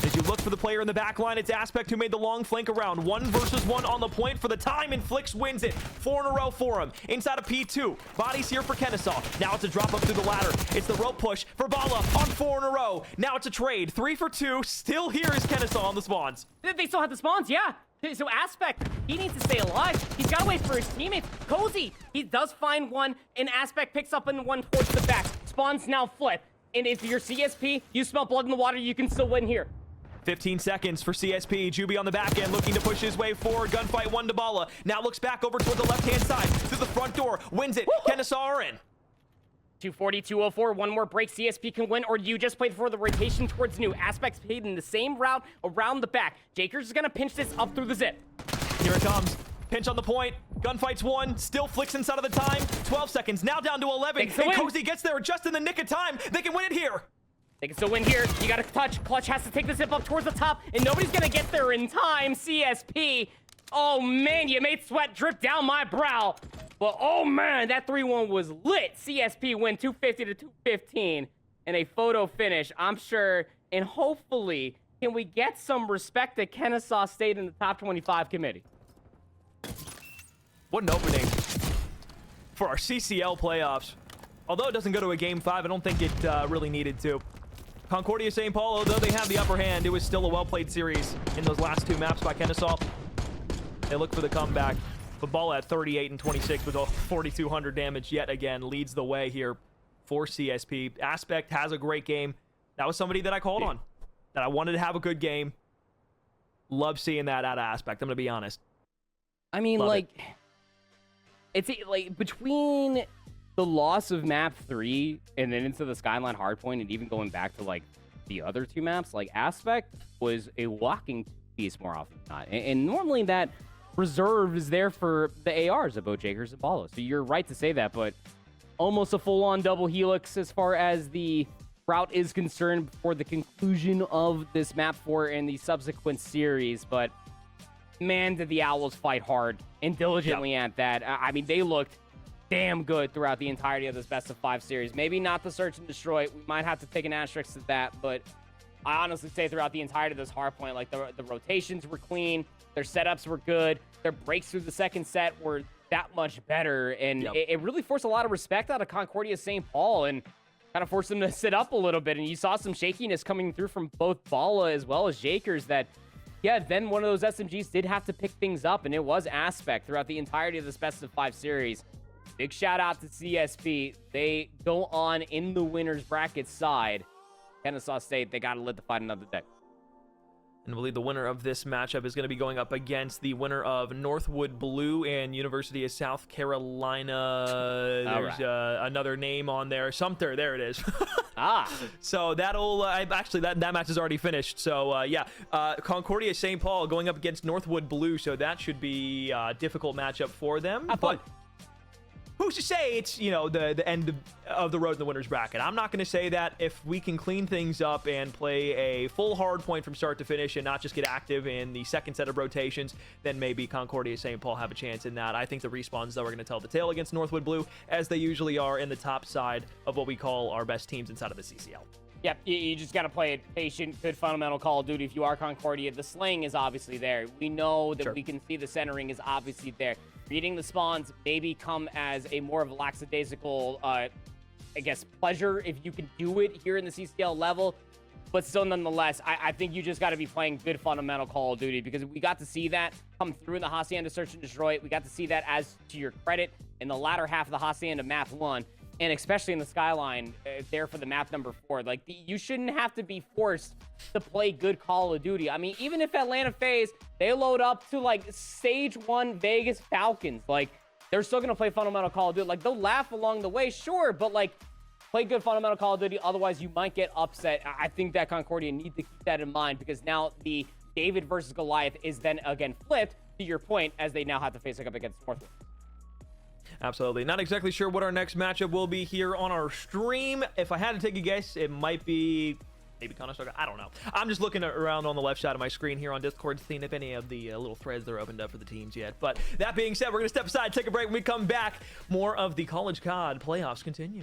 As you look for the player in the back line, it's Aspect who made the long flank around. 1 versus 1 on the point for the time, and Flix wins it. 4 in a row for him. Inside of P2. Bodies here for Kennesaw. Now it's a drop up through the ladder. It's the rope push for Balla on 4 in a row. Now it's a trade. 3 for 2. Still here is Kennesaw on the spawns. They still have the spawns, yeah. So Aspect, he needs to stay alive. He's got to wait for his teammates. Cozy, he does find one, and Aspect picks up in one towards the back. Spawns now flip. And if you're CSP, you smell blood in the water, you can still win here. 15 seconds for CSP. Juby on the back end looking to push his way forward. Gunfight 1 to Balla. Now looks back over toward the left-hand side. Through the front door. Wins it. Kennesaw are in. 240, 204. One more break. CSP can win, or you just played for the rotation towards new. Aspects paid in the same route around the back. Jakers is going to pinch this up through the zip. Here it comes. Pinch on the point. Gunfight's 1. Still Flix inside of the time. 12 seconds. Now down to 11. And Cozy gets there just in the nick of time. They can win it here. They can still win here. You got to touch. Clutch has to take the zip up towards the top, and nobody's going to get there in time. CSP. Oh, man, you made sweat drip down my brow. But, oh, man, that 3-1 was lit. CSP win 250 to 215 and a photo finish, I'm sure. And hopefully, can we get some respect that Kennesaw stayed in the top 25 committee? What an opening for our CCL playoffs. Although it doesn't go to a Game 5, I don't think it really needed to. Concordia St. Paul, although they have the upper hand, it was still a well-played series in those last 2 maps by Kennesaw. They look for the comeback. But Balla at 38 and 26 with 4,200 damage yet again leads the way here for CSP. Aspect has a great game. That was somebody that I called on, that I wanted to have a good game. Love seeing that out of Aspect, I'm going to be honest. I mean, Love like, it's like between the loss of map 3 and then into the Skyline Hardpoint and even going back to like the other 2 maps, like Aspect was a walking piece more often than not. And normally that reserve is there for the ARs of both Jakers and Balla. So you're right to say that, but almost a full-on double helix as far as the route is concerned before the conclusion of this map 4 and the subsequent series. But man, did the Owls fight hard and diligently at that. I mean, they looked damn good throughout the entirety of this best of 5 series. Maybe not the search and destroy. We might have to take an asterisk to that, but I honestly say throughout the entirety of this hardpoint, like the rotations were clean, their setups were good, their breaks through the second set were that much better, and it really forced a lot of respect out of Concordia St. Paul and kind of forced them to sit up a little bit. And you saw some shakiness coming through from both Balla as well as Jakers that, yeah, then one of those SMGs did have to pick things up, and it was Aspect throughout the entirety of this best of 5 series. Big shout out to CSP. They go on in the winner's bracket side. Kennesaw State, they got to live to fight another day. And I believe the winner of this matchup is going to be going up against the winner of Northwood Blue and University of South Carolina. There's another name on there. Sumter, there it is. So that'll actually that match is already finished. So yeah, Concordia St. Paul going up against Northwood Blue. So that should be a difficult matchup for them. But who's to say it's, you know, the end of the road in the winner's bracket? I'm not going to say that. If we can clean things up and play a full hard point from start to finish and not just get active in the second set of rotations, then maybe Concordia St. Paul have a chance in that. I think the Respawns, though, are going to tell the tale against Northwood Blue, as they usually are in the top side of what we call our best teams inside of the CCL. Yep, you just got to play it patient, good fundamental Call of Duty. If you are Concordia, the slaying is obviously there. We know that we can see the centering is obviously there. Reading the spawns maybe come as a more of a lackadaisical, I guess, pleasure if you can do it here in the CCL level. But still, nonetheless, I think you just got to be playing good fundamental Call of Duty, because we got to see that come through in the Hacienda Search and Destroy. We got to see that, as to your credit, in the latter half of the Hacienda Map 1. And especially in the Skyline there for the map number 4. Like, you shouldn't have to be forced to play good Call of Duty. I mean, even if Atlanta FaZe, they load up to, like, Stage 1 Vegas Falcons. Like, they're still going to play fundamental Call of Duty. Like, they'll laugh along the way, sure. But, like, play good fundamental Call of Duty. Otherwise, you might get upset. I think that Concordia need to keep that in mind, because now the David versus Goliath is then, again, flipped, to your point, as they now have to face up against Northwood. Absolutely. Not exactly sure what our next matchup will be here on our stream. If I had to take a guess, it might be maybe Conestoga. I don't know. I'm just looking around on the left side of my screen here on Discord, seeing if any of the little threads are opened up for the teams yet. But that being said, we're going to step aside, take a break. When we come back, more of the College COD playoffs continue.